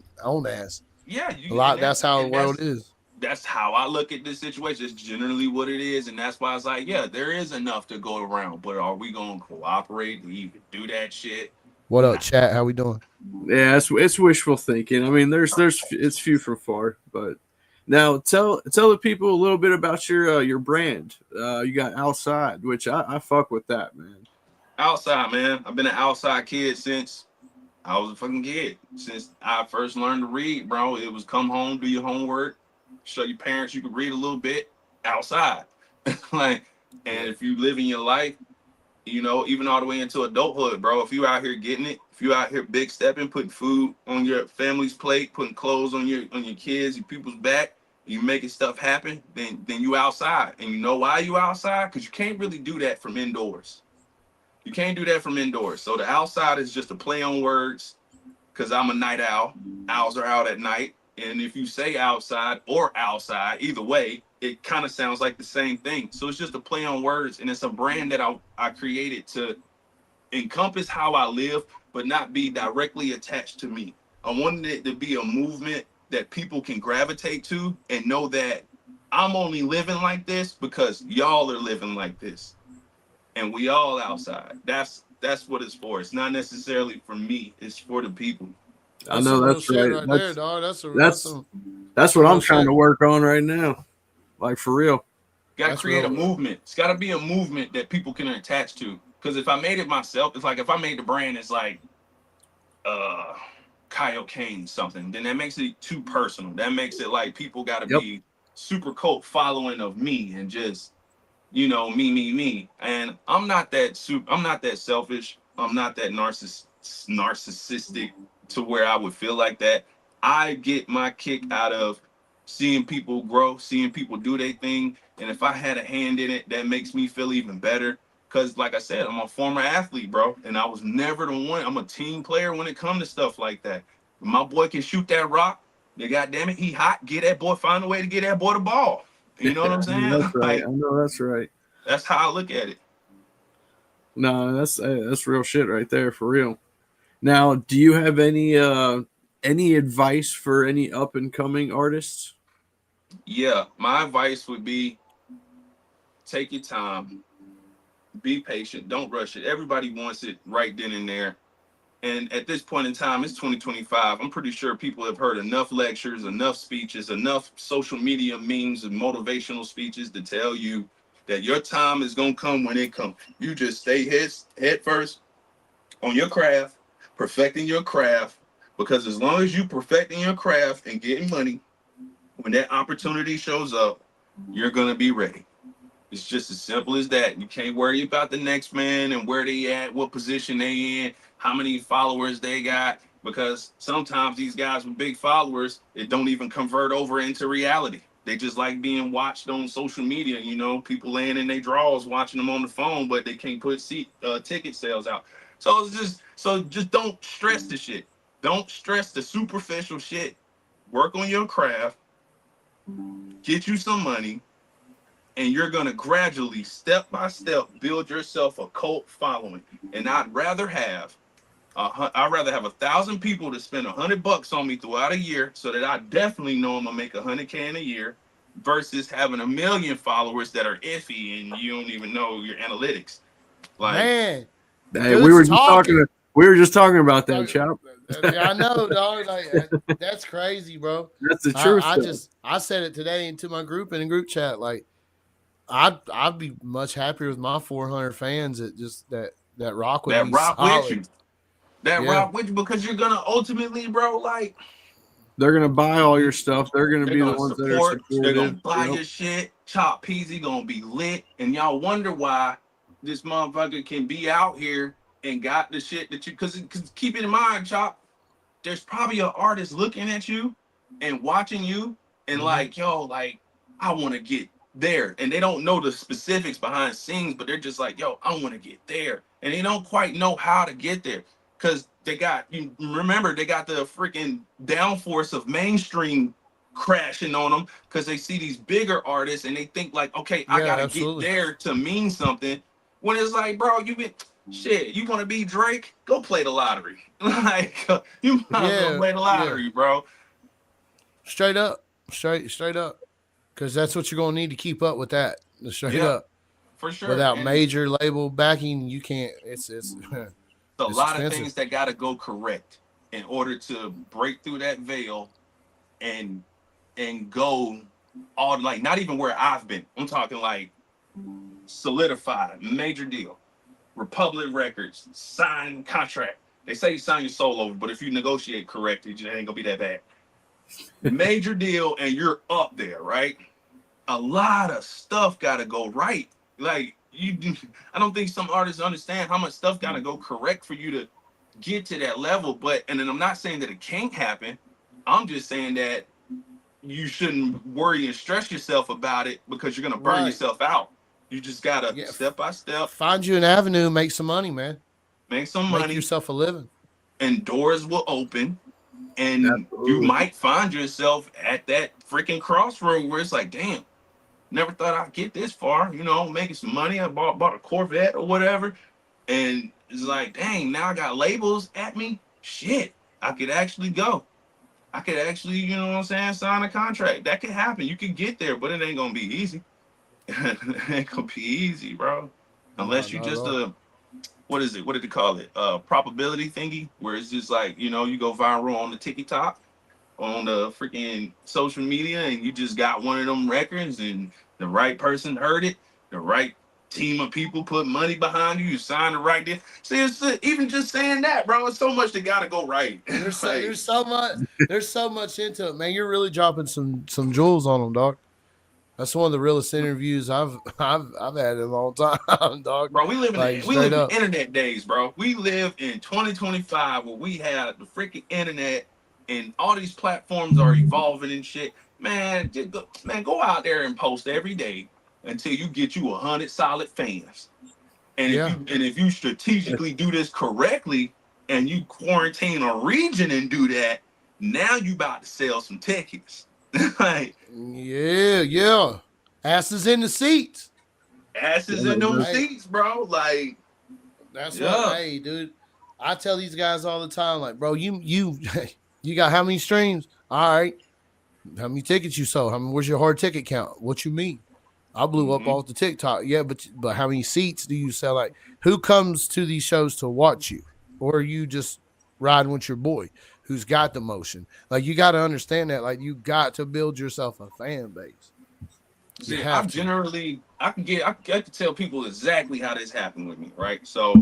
ass. yeah, A you lot. That's how the and world is. that's how I look at this situation. It's generally what it is, and that's why it's like, yeah, there is enough to go around. But are we gonna cooperate to even do that shit? What up, Nah. chat? How we doing? Yeah, it's wishful thinking. I mean, there's it's few from far, but now tell the people a little bit about your brand. You got OwlSide, which I fuck with that, man. Outside, man. I've been an outside kid since I was a fucking kid. Since I first learned to read, bro. It was come home, do your homework, show your parents you could read a little bit outside. Like, and Yeah, if you live in your life, even all the way into adulthood, bro. If you out here getting it, if you out here big stepping, putting food on your family's plate, putting clothes on your kids, your people's back, you making stuff happen, then you outside. And you know why you outside? Because you can't really do that from indoors. You can't do that from indoors. So the outside is just a play on words because I'm a night owl. Owls are out at night. And if you say outside or outside, either way, it kind of sounds like the same thing. So it's just a play on words. And it's a brand that I created to encompass how I live, but not be directly attached to me. I wanted it to be a movement that people can gravitate to and know that I'm only living like this because y'all are living like this, and we all outside. That's what it's for. It's not necessarily for me. It's for the people. I That's some know real that's shit right. right there, dog. That's That's some that's some what I'm real trying shit. to work on right now. Like for real. Got to That's create a real. movement. It's got to be a movement that people can attach to. Because if I made it myself, it's like if I made the brand, it's like uh Kaio Kane something, then that makes it too personal. That makes it like people got to Yep. be super cult following of me and just me. And I'm not that selfish. I'm not that narcissistic to where I would feel like that. I get my kick out of seeing people grow, seeing people do their thing. And if I had a hand in it, that makes me feel even better. Cause like I said, I'm a former athlete, bro. And I was never the one. I'm a team player when it comes to stuff like that. When my boy can shoot that rock, then goddamn it, he hot. Get that boy, find a way to get that boy the ball. You know what I'm I know saying? that's right. Like I know that's right. that's how I look at it. No, that's real shit right there for real. Now, do you have any advice for any up and coming artists? Yeah, my advice would be take your time, be patient, don't rush it. Everybody wants it right then and there. And at this point in time, it's 2025. I'm pretty sure people have heard enough lectures, enough speeches, enough social media memes and motivational speeches to tell you that your time is gonna come when it comes. You just stay head first on your craft, perfecting your craft, because as long as you perfecting your craft and getting money, when that opportunity shows up, you're gonna be ready. It's just as simple as that. You can't worry about the next man and where they at, what position they in, how many followers they got, because sometimes these guys with big followers, it don't even convert over into reality. They just like being watched on social media. People laying in their drawers watching them on the phone, but they can't put ticket sales out. So just don't stress the shit. Don't stress the superficial shit. Work on your craft, get you some money, and you're going to gradually, step by step, build yourself a cult following. And I'd rather have 1,000 people to spend $100 on me throughout a year, so that I definitely know I'm gonna make $100K in a year, versus having 1 million followers that are iffy and you don't even know your analytics. Like, Man, Hey, good talking. we were just talking about that, Like, Chop. I know, dog. Like that's crazy, bro. That's the truth. I said it today into my group in a group chat. Like I'd be much happier with my 400 fans that rock with that me rock with solid. you. That Yeah, rock with you, because you're gonna ultimately, bro, like, They're gonna buy all your stuff. They're gonna they're be the gonna ones that are support, they're gonna supportive. buy your shit. Chop Peasy gonna be lit, and y'all wonder why this motherfucker can be out here and got the shit that you. Because keep it in mind, Chop, there's probably an artist looking at you and watching you and like, yo, like, I want to get there, and they don't know the specifics behind scenes, but they're just like, yo, I want to get there, and they don't quite know how to get there because you remember they got the freaking downforce of mainstream crashing on them because they see these bigger artists and they think like, okay, I yeah, gotta get absolutely. there to mean something. When it's like, bro, shit, you want to be Drake? Go play the lottery. Like, you might as well Yeah, play the yeah. lottery, bro. Straight up, straight up, because that's what you're gonna need to keep up with that. Straight Yeah, up, for sure. without And major label backing, you can't. It's a it's lot of expensive. things that got to go correct in order to break through that veil and go all, like, not even where I've been. I'm talking like solidified, major deal. Republic Records, sign contract. They say you sign your soul over, but if you negotiate correctly, it ain't gonna be that bad. Major deal, and you're up there, right? A lot of stuff gotta go right. Like, I don't think some artists understand how much stuff gotta go correct for you to get to that level. But and then I'm not saying that it can't happen. I'm just saying that you shouldn't worry and stress yourself about it because you're gonna burn Right. yourself out. You just gotta Yeah. step by step Find you an avenue, make some money, man. make some Make money, yourself a living. and doors will open. And you Absolutely. might find yourself at that freaking crossroad where it's like, damn, never thought I'd get this far, making some money. I bought a Corvette or whatever. And it's like, dang, now I got labels at me. Shit, I could actually go. I could actually, you know what I'm saying, sign a contract. That could happen. You could get there, but it ain't gonna be easy. It ain't gonna be easy, bro. No, Unless you not at just all. what is it? What did they call it? Probability thingy, where it's just like, you know, you go viral on the TikTok, on the freaking social media, and you just got one of them records, and the right person heard it, the right team of people put money behind you, you signed the right deal. See, even just saying that, bro, it's so much that gotta go right. Like, There's so much into it, man. You're really dropping some jewels on them, dog. That's one of the realest interviews I've had in a long time, dog. bro, we live Like we straight live in up. internet days, bro. We live in 2025 where we have the freaking internet and all these platforms are evolving and shit. Man, go out there and post every day until you get you 100 solid fans. Yeah. And if you strategically do this correctly and you quarantine a region and do that, now you about to sell some tickets. Like, Yeah, yeah. Asses in the seats. asses in them Hey, seats, bro. Like, that's what. yeah. Hey, dude. I tell these guys all the time, like, bro, you got how many streams? All right. How many tickets you sold? Where's your hard ticket count? What you mean? I blew up Mhm. off the TikTok. Yeah, but how many seats do you sell? Like, who comes to these shows to watch you, or are you just riding with your boy who's got the motion? Like, you got to understand that. Like, you got to build yourself a fan base. You See, have to. I can tell people exactly how this happened with me, right? So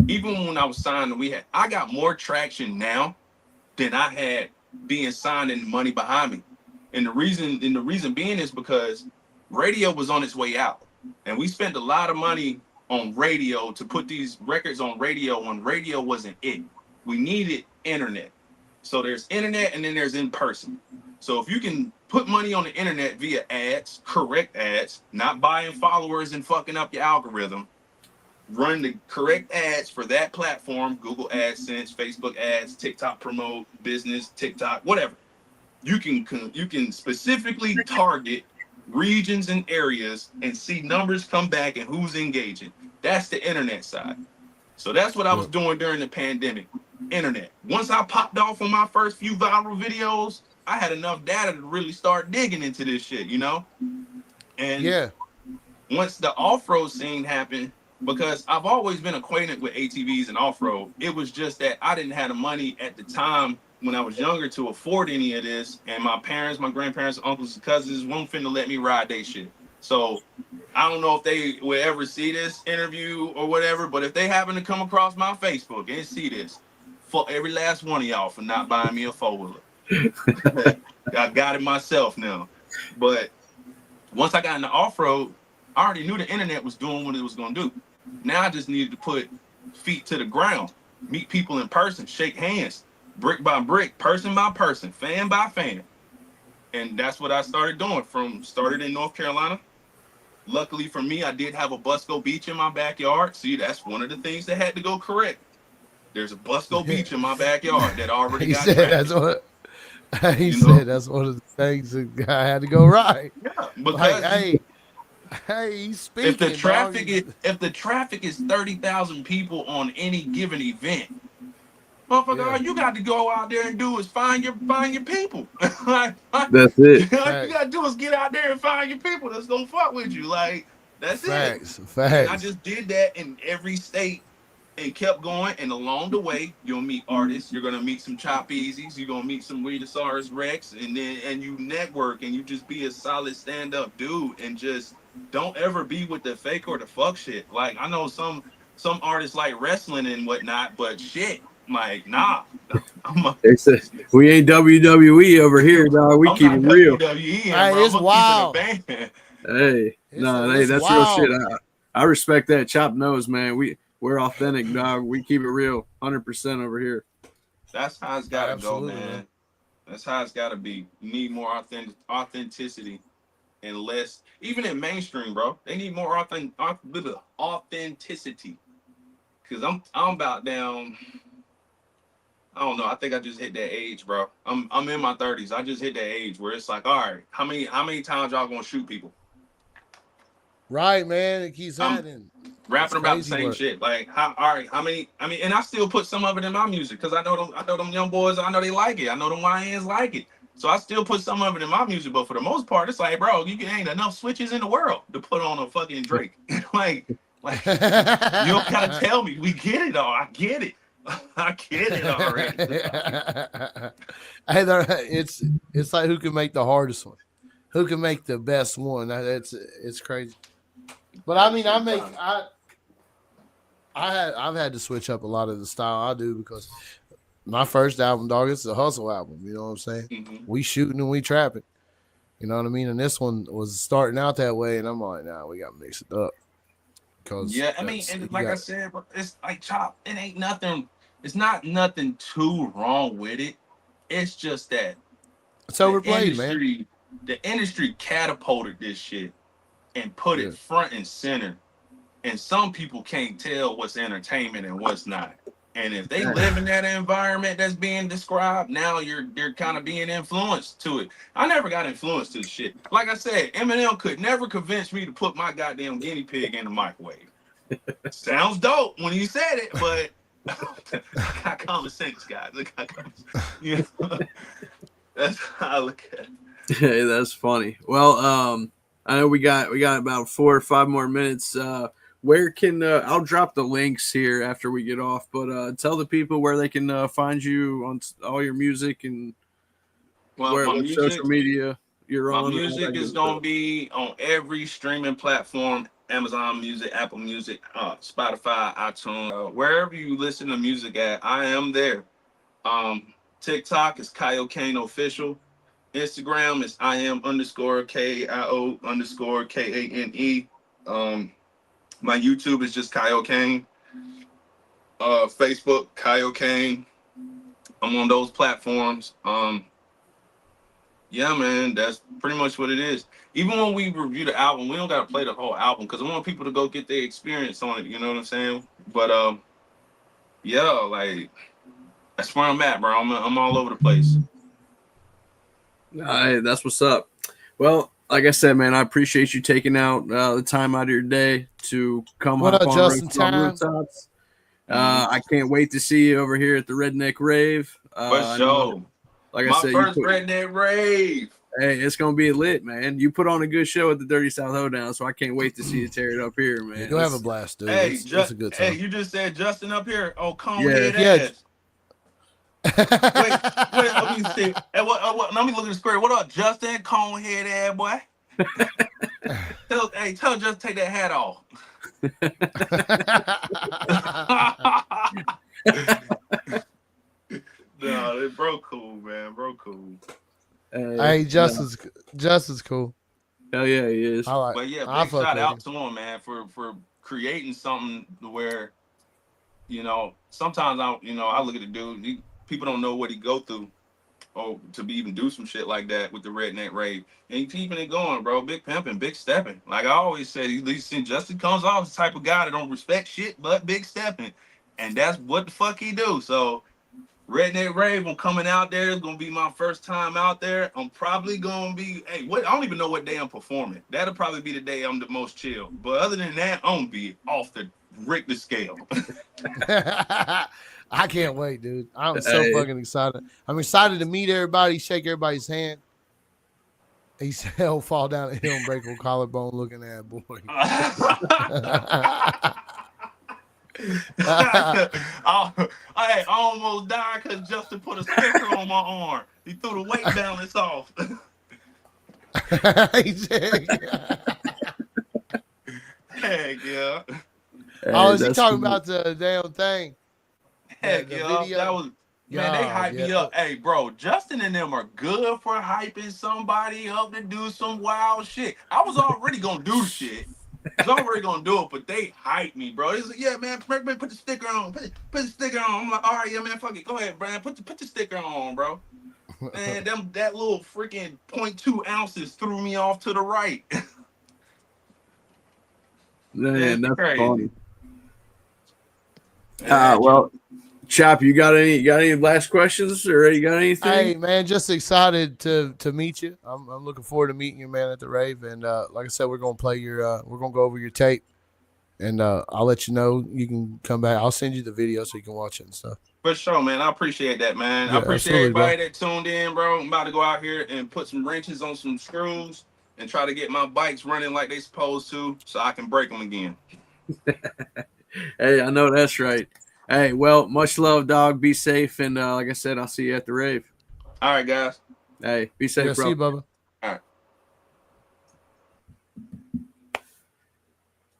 even when I was signed, I got more traction now than I had being signed and money behind me. And the reason being is because radio was on its way out. And we spent a lot of money on radio to put these records on radio when radio wasn't it. We needed internet. So there's internet and then there's in person. So if you can put money on the internet via ads, correct ads, not buying followers and fucking up your algorithm, run the correct ads for that platform, Google AdSense, Facebook ads, TikTok promote, business, TikTok, whatever. You can specifically target regions and areas and see numbers come back and who's engaging. That's the internet side. So that's what I was Yeah. doing during the pandemic. Internet. Once I popped off on my first few viral videos, I had enough data to really start digging into this shit, you know? And Yeah. once the off-road scene happened, because I've always been acquainted with ATVs and off-road, it was just that I didn't have the money at the time when I was younger to afford any of this, and my parents, my grandparents, uncles, and cousins won't finna let me ride they shit. So I don't know if they will ever see this interview or whatever, but if they happen to come across my Facebook and see this, for every last one of y'all for not buying me a four-wheeler. I got it myself now. But once I got into off-road, I already knew the internet was doing what it was going to do. Now I just needed to put feet to the ground, meet people in person, shake hands, brick by brick, person by person, fan by fan. And that's what I started doing. Started in North Carolina. Luckily for me, I did have a Busco Beach in my backyard. See, that's one of the things that had to go correct. There's a Busco Beach in my backyard that already he got said traffic, that's what he you know? said. That's one of the things that I had to go right. Yeah, Like, because hey, he's speaking, dog. if the traffic is 30,000 people on any given event, motherfucker, Yeah, all you got to go out there and do is find your people. Like, all That's you it. facts, gotta do is get out there and find your people that's gonna fuck with you. Like, that's it. facts, And I facts. just did that in every state and kept going. And along the way, you'll meet artists. You're gonna meet some Chop Easies. You're gonna meet some Weedosaurus Rex, and you network and you just be a solid stand up dude and just don't ever be with the fake or the fuck shit. Like I know some artists like wrestling and whatnot, but shit, like nah, I'm a, They said we ain't WWE over here, dog. We I'm keep it not real. WWE, and Hey, bro, I'm it's gonna keep it a wild. band. Hey, no, hey, It's that's real shit. wild. I respect that. Chop knows, man. We're authentic, dog. We keep it real, 100% over here. That's how it's gotta go, Absolutely, man. man. That's how it's gotta be. You need more authenticity and less, even in mainstream, bro. They need more authenticity. Cause I'm about down. I don't know. I think I just hit that age, bro. I'm in my 30s. I just hit that age where it's like, all right, how many times y'all gonna shoot people? Right, man. It keeps I'm happening. rapping about the crazy same work. shit. Like, all right, how many? I mean, and I still put some of it in my music because I know them young boys. I know they like it. I know them YNs like it. So I still put some of it in my music. But for the most part, it's like, bro, you ain't enough switches in the world to put on a fucking Drake. like you don't gotta tell me. We get it all. I get it. I get it already. Hey, it's like who can make the hardest one, who can make the best one. It's crazy. But I mean, I've had to switch up a lot of the style I do because my first album, dog, it's a hustle album. You know what I'm saying? Mm-hmm. We shooting and we trapping. You know what I mean? And this one was starting out that way, and I'm like, nah, we got to mix it up. Yeah, I mean, and like I said, it's like Chop. It ain't nothing. It's not nothing too wrong with it. It's just that it's overplayed, man. The industry catapulted this shit and put it front and center. And some people can't tell what's entertainment and what's not. And if they live in that environment that's being described, now they're kind of being influenced to it. I never got influenced to the shit. Like I said, Eminem could never convince me to put my goddamn guinea pig in the microwave. Sounds dope when he said it, but I got common sense, guys. You know? That's how I look at it. Hey, that's funny. Well, I know we got about 4 or 5 more minutes. Where can I'll drop the links here after we get off, but tell the people where they can find you on all your music and what social media you're on. My music is gonna be on every streaming platform: Amazon Music, Apple Music, Spotify, iTunes, wherever you listen to music at. I am there. TikTok is Kaio Kane Official. Instagram is IM_KIO_KANE. My YouTube is just Kaio Kane. Facebook, Kaio Kane. I'm on those platforms. Yeah, man, that's pretty much what it is. Even when we review the album, we don't gotta play the whole album because I want people to go get their experience on it. You know what I'm saying? But yeah, like that's where I'm at, bro. I'm all over the place. Hey, that's what's up. Well, like I said, man, I appreciate you taking out the time out of your day to come hop on Rooftops. I can't wait to see you over here at the Redneck Rave. For sure. Like my I said, first Redneck Rave. Hey, it's gonna be lit, man. You put on a good show at the Dirty South Hoedown, so I can't wait to see you tear it up here, man. You'll have a blast, dude. Hey, it's a good time. Hey, you just said Justin up here. Oh, conehead ass. wait, let me see. Hey, let me look at the square. What up, Justin? Conehead ass boy. Tell Justin take that hat off. No, bro, cool, man. Bro, cool. Hey, Justin's cool. Hell yeah, he is. But yeah, big shout out to him, man, for creating something where, you know, sometimes I look at the dude. People don't know what he go through, or to be even do some shit like that with the Redneck Rave, and he keeping it going, bro. Big pimping, big stepping. Like I always said, Justin comes off the type of guy that don't respect shit but big stepping, and that's what the fuck he do. So Redneck Rave, I'm coming out there. It's gonna be my first time out there. I'm probably gonna be I don't even know what day I'm performing. That'll probably be the day I'm the most chill. But other than that, I'm gonna be off the Richter scale. I can't wait, dude. I'm so fucking excited. I'm excited to meet everybody, shake everybody's hand. He said he'll fall down a hill and break a collarbone looking at boy. I almost died because Justin put a sticker on my arm. He threw the weight balance off. Heck yeah. Oh, is he talking about the damn thing? Heck yeah. That was, man, they hype me up. Hey, bro, Justin and them are good for hyping somebody up to do some wild shit. I was already going to do shit. I was already going to do it, but they hype me, bro. They like, yeah, man, put the sticker on. Put the sticker on. I'm like, all right, yeah, man, fuck it. Go ahead, Brian. Put the sticker on, bro. Man, that little freaking 0.2 ounces threw me off to the right. Man, that's funny. Well, Chop, you got any last questions or you got anything? Hey, man, just excited to meet you. I'm looking forward to meeting you, man, at the rave. And like I said, we're gonna play we're gonna go over your tape And I'll let you know. You can come back. I'll send you the video so you can watch it and stuff. For sure, man. I appreciate that, man. I Yeah, appreciate absolutely, bro. everybody that tuned in, bro. I'm about to go out here and put some wrenches on some screws and try to get my bikes running like they supposed to so I can break them again. Hey, I know that's right. Hey, well, much love, dog. Be safe, and like I said, I'll see you at the rave. All right, guys. Hey, be safe, Yeah, bro. see you, Bubba. All right.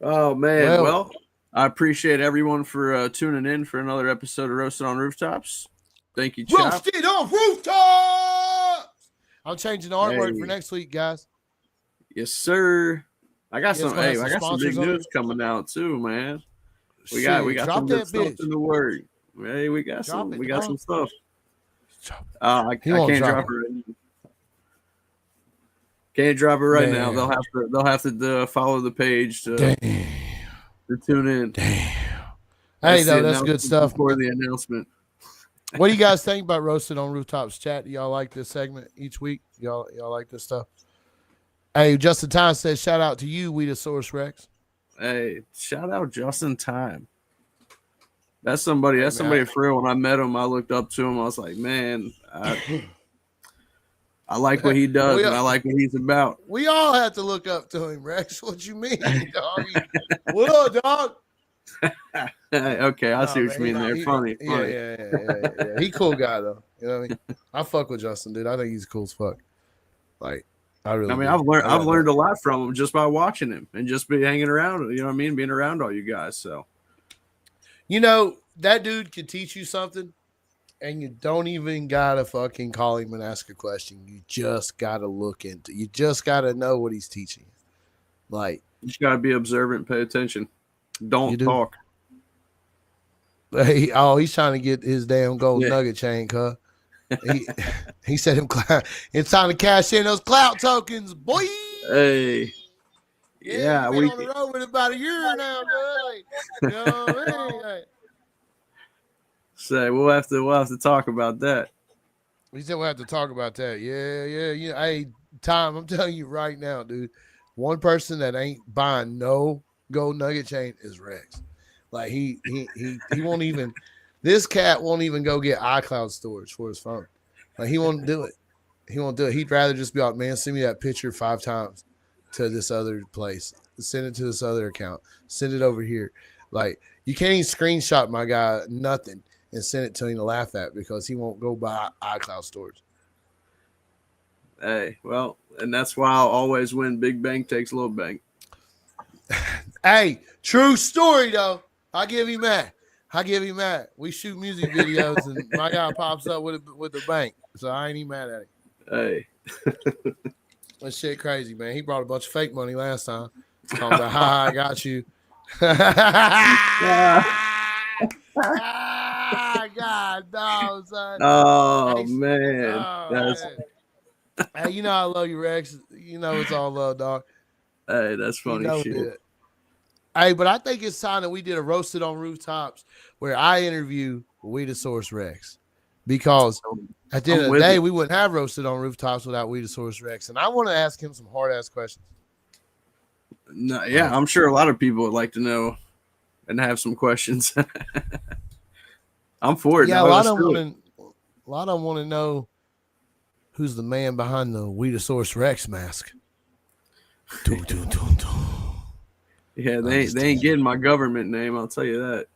Oh man, Well- well, I appreciate everyone for tuning in for another episode of Roasted on Rooftops. Thank you, Chop. Roasted on rooftops. I'm changing the artwork Hey. for next week, guys. Yes, sir. I got Yeah, some. it's gonna Hey, have I some got some big sponsors on it. news coming out too, man. We Shit, got drop some that good stuff bitch. in the work. Hey, we got Drop some. it, We got dog. some stuff. Drop it. I He won't can't drop drop it. it right now. Can't drop it right now. Man. They'll have to follow the page to tune in. Damn. the Hey, though, that's announcement good stuff. before the announcement. What do you guys think about Roasted on Rooftops chat? Do y'all like this segment each week? Y'all like this stuff? Hey, Justin Time says, shout out to you, We the Source Rex. Hey, shout out Justin Time. That's somebody. Hey, That's man, somebody for real. When I met him, I looked up to him. I was like, man, I like what he does, and I like what he's about. We all have to look up to him, Rex. What you mean, dog? What up, dog? Okay, I see what you mean there. He, Funny. Yeah. He cool guy though. You know what I mean? I fuck with Justin, dude. I think he's cool as fuck. Like, I really. I mean, do. I've learned a lot from him just by watching him and just be hanging around. You know what I mean? Being around all you guys. So, you know, that dude can teach you something, and you don't even gotta fucking call him and ask a question. You just gotta look into. You just gotta know what he's teaching. Like, you just gotta be observant, pay attention. Don't talk. He's trying to get his damn gold nugget chain, cuz. He said it's time to cash in those clout tokens, boy. Hey. Yeah, we've been on the road with about a year now, dude. You know what I mean? Like, say we'll have to talk about that. He said we'll have to talk about that. Yeah. Hey, Tom, I'm telling you right now, dude. One person that ain't buying no gold nugget chain is Rex. Like he won't even. This cat won't even go get iCloud storage for his phone. Like he won't do it. He won't do it. He'd rather just be like, man, send me that picture 5 times to this other place. Send it to this other account. Send it over here. Like you can't even screenshot my guy nothing and send it to him to laugh at because he won't go buy iCloud storage. Hey, well, and that's why I'll always win. Big bank takes little bank. Hey, true story though. I give him that. We shoot music videos and my guy pops up with the bank. So I ain't even mad at it. Hey. That shit crazy, man. He brought a bunch of fake money last time. Talking about I got you. God, no, son. Oh, man. Hey, you know I love you, Rex. You know it's all love, dog. Hey, that's funny shit. Hey, but I think it's time that we did a Roasted on Rooftops where I interview We the Source Rex. Because at the end of the day, we wouldn't have Roasted on Rooftops without We the Source Rex. And I want to ask him some hard-ass questions. No, yeah, I'm sure a lot of people would like to know and have some questions. I'm for it. Yeah, a lot of them want to know who's the man behind the We the Source Rex mask. Yeah, they ain't getting my government name. I'll tell you that.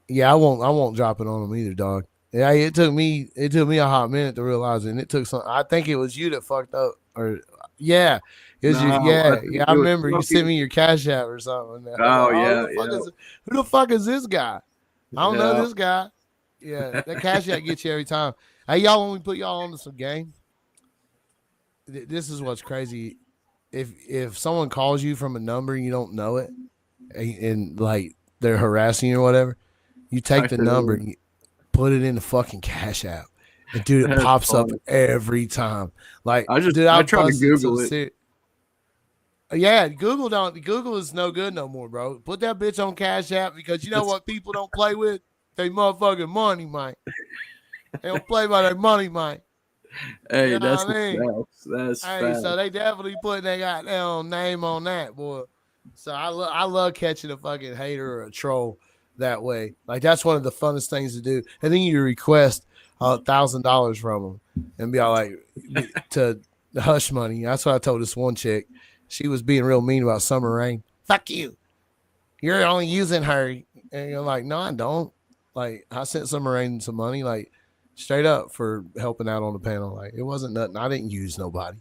Yeah, I won't drop it on them either, dog. Yeah, it took me a hot minute to realize it, and it took some. I think it was you that fucked up, or yeah, it was you. Yeah. I remember you sent me your Cash App or something. Oh yeah, who the fuck is this guy? I don't know this guy. Yeah, that Cash App gets you every time. Hey, y'all, when we put y'all onto some game, this is what's crazy. If someone calls you from a number and you don't know it, and like they're harassing you or whatever, you take the number and you put it in the fucking Cash App, and dude, it pops up every time. Like I try to Google it. Yeah, Google is no good no more, bro. Put that bitch on Cash App because you know what people don't play with? They motherfucking money, man. They don't play by their money, man. Hey, you know that's facts. Hey, so they definitely put their goddamn name on that, boy. So I love catching a fucking hater or a troll that way. Like that's one of the funnest things to do. And then you request $1,000 from them and be all like to hush money. That's what I told this one chick. She was being real mean about Summer Rain. Fuck you. You're only using her. And you're like, no, I don't. Like I sent Summer Rain some money, like straight up for helping out on the panel. Like it wasn't nothing. I didn't use nobody.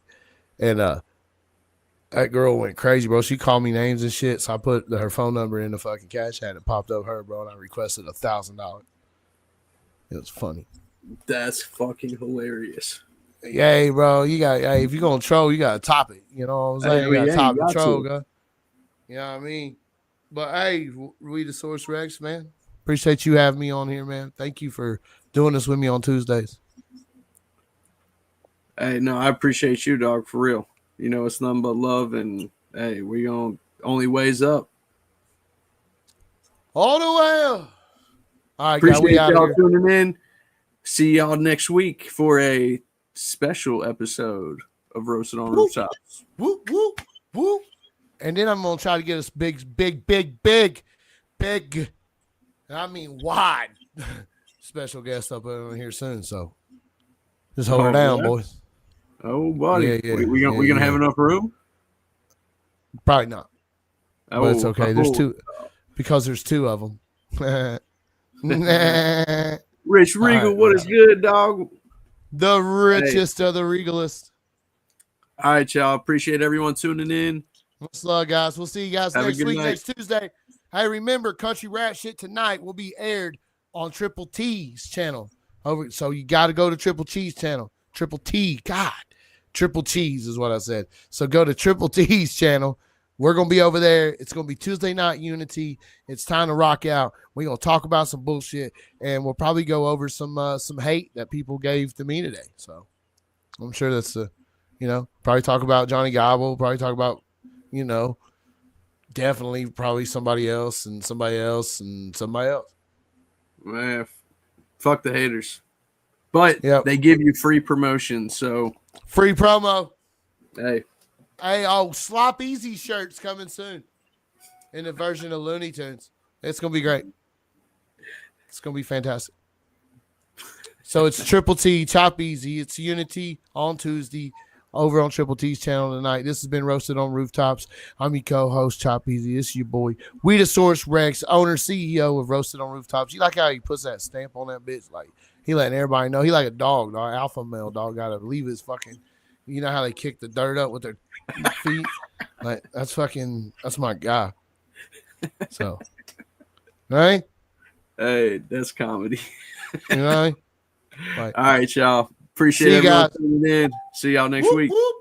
And that girl went crazy, bro. She called me names and shit. So I put her phone number in the fucking cash app and popped up her, bro. And I requested $1,000. It was funny. That's fucking hilarious. Yay, bro. Hey, if you're going to troll, you got to top it. You know what I'm saying? You got to top the troll, guy. You know what I mean? But hey, Read the Source Rex, man. Appreciate you having me on here, man. Thank you for doing this with me on Tuesdays. Hey, no, I appreciate you, dog, for real. You know, it's nothing but love, and hey, we going only ways up. All the way up. All right, appreciate guys, y'all tuning in. See y'all next week for a special episode of Roasted on Rooftops. Whoop, whoop, whoop. And then I'm going to try to get us big, I mean wide special guest up on here soon. So just hold her down, boys. Oh, buddy. Yeah, we gonna have enough room? Probably not. Oh, but it's okay. There's two, because there's two of them. Rich Regal, what is good, dog? The richest of the regalist. All right, y'all. Appreciate everyone tuning in. Much love, guys. We'll see you guys next week, night. next Tuesday. Hey, remember, Country Rat Shit Tonight will be aired on Triple T's channel. So you got to go to Triple T's channel. Triple T, God. Triple Cheese is what I said. So go to Triple T's channel. We're going to be over there. It's going to be Tuesday Night Unity. It's time to rock out. We're going to talk about some bullshit, and we'll probably go over some hate that people gave to me today. So I'm sure that's, probably talk about Johnny Gobble, probably talk about, definitely probably somebody else and somebody else and somebody else. Man, fuck the haters. But they give you free promotion, so. Free promo. Hey, Slop Easy shirts coming soon in the version of Looney Tunes. It's going to be great. It's going to be fantastic. So it's Triple T, Chop Easy. It's Unity on Tuesday over on Triple T's channel tonight. This has been Roasted on Rooftops. I'm your co-host, Chop Easy. This is your boy, Weedosaurus Rex, owner, CEO of Roasted on Rooftops. You like how he puts that stamp on that bitch? Like, he letting everybody know. He like a dog, alpha male dog. Got to leave his fucking, you know how they kick the dirt up with their feet? Like, that's my guy. So, right? Hey, that's comedy. You know? Like, all right, y'all. Appreciate everyone tuning in. See y'all next week. Whoop.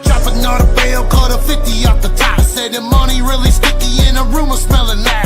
Dropping on a bail, caught a 50 off the top. Said the money really sticky and the rumor smelling nice.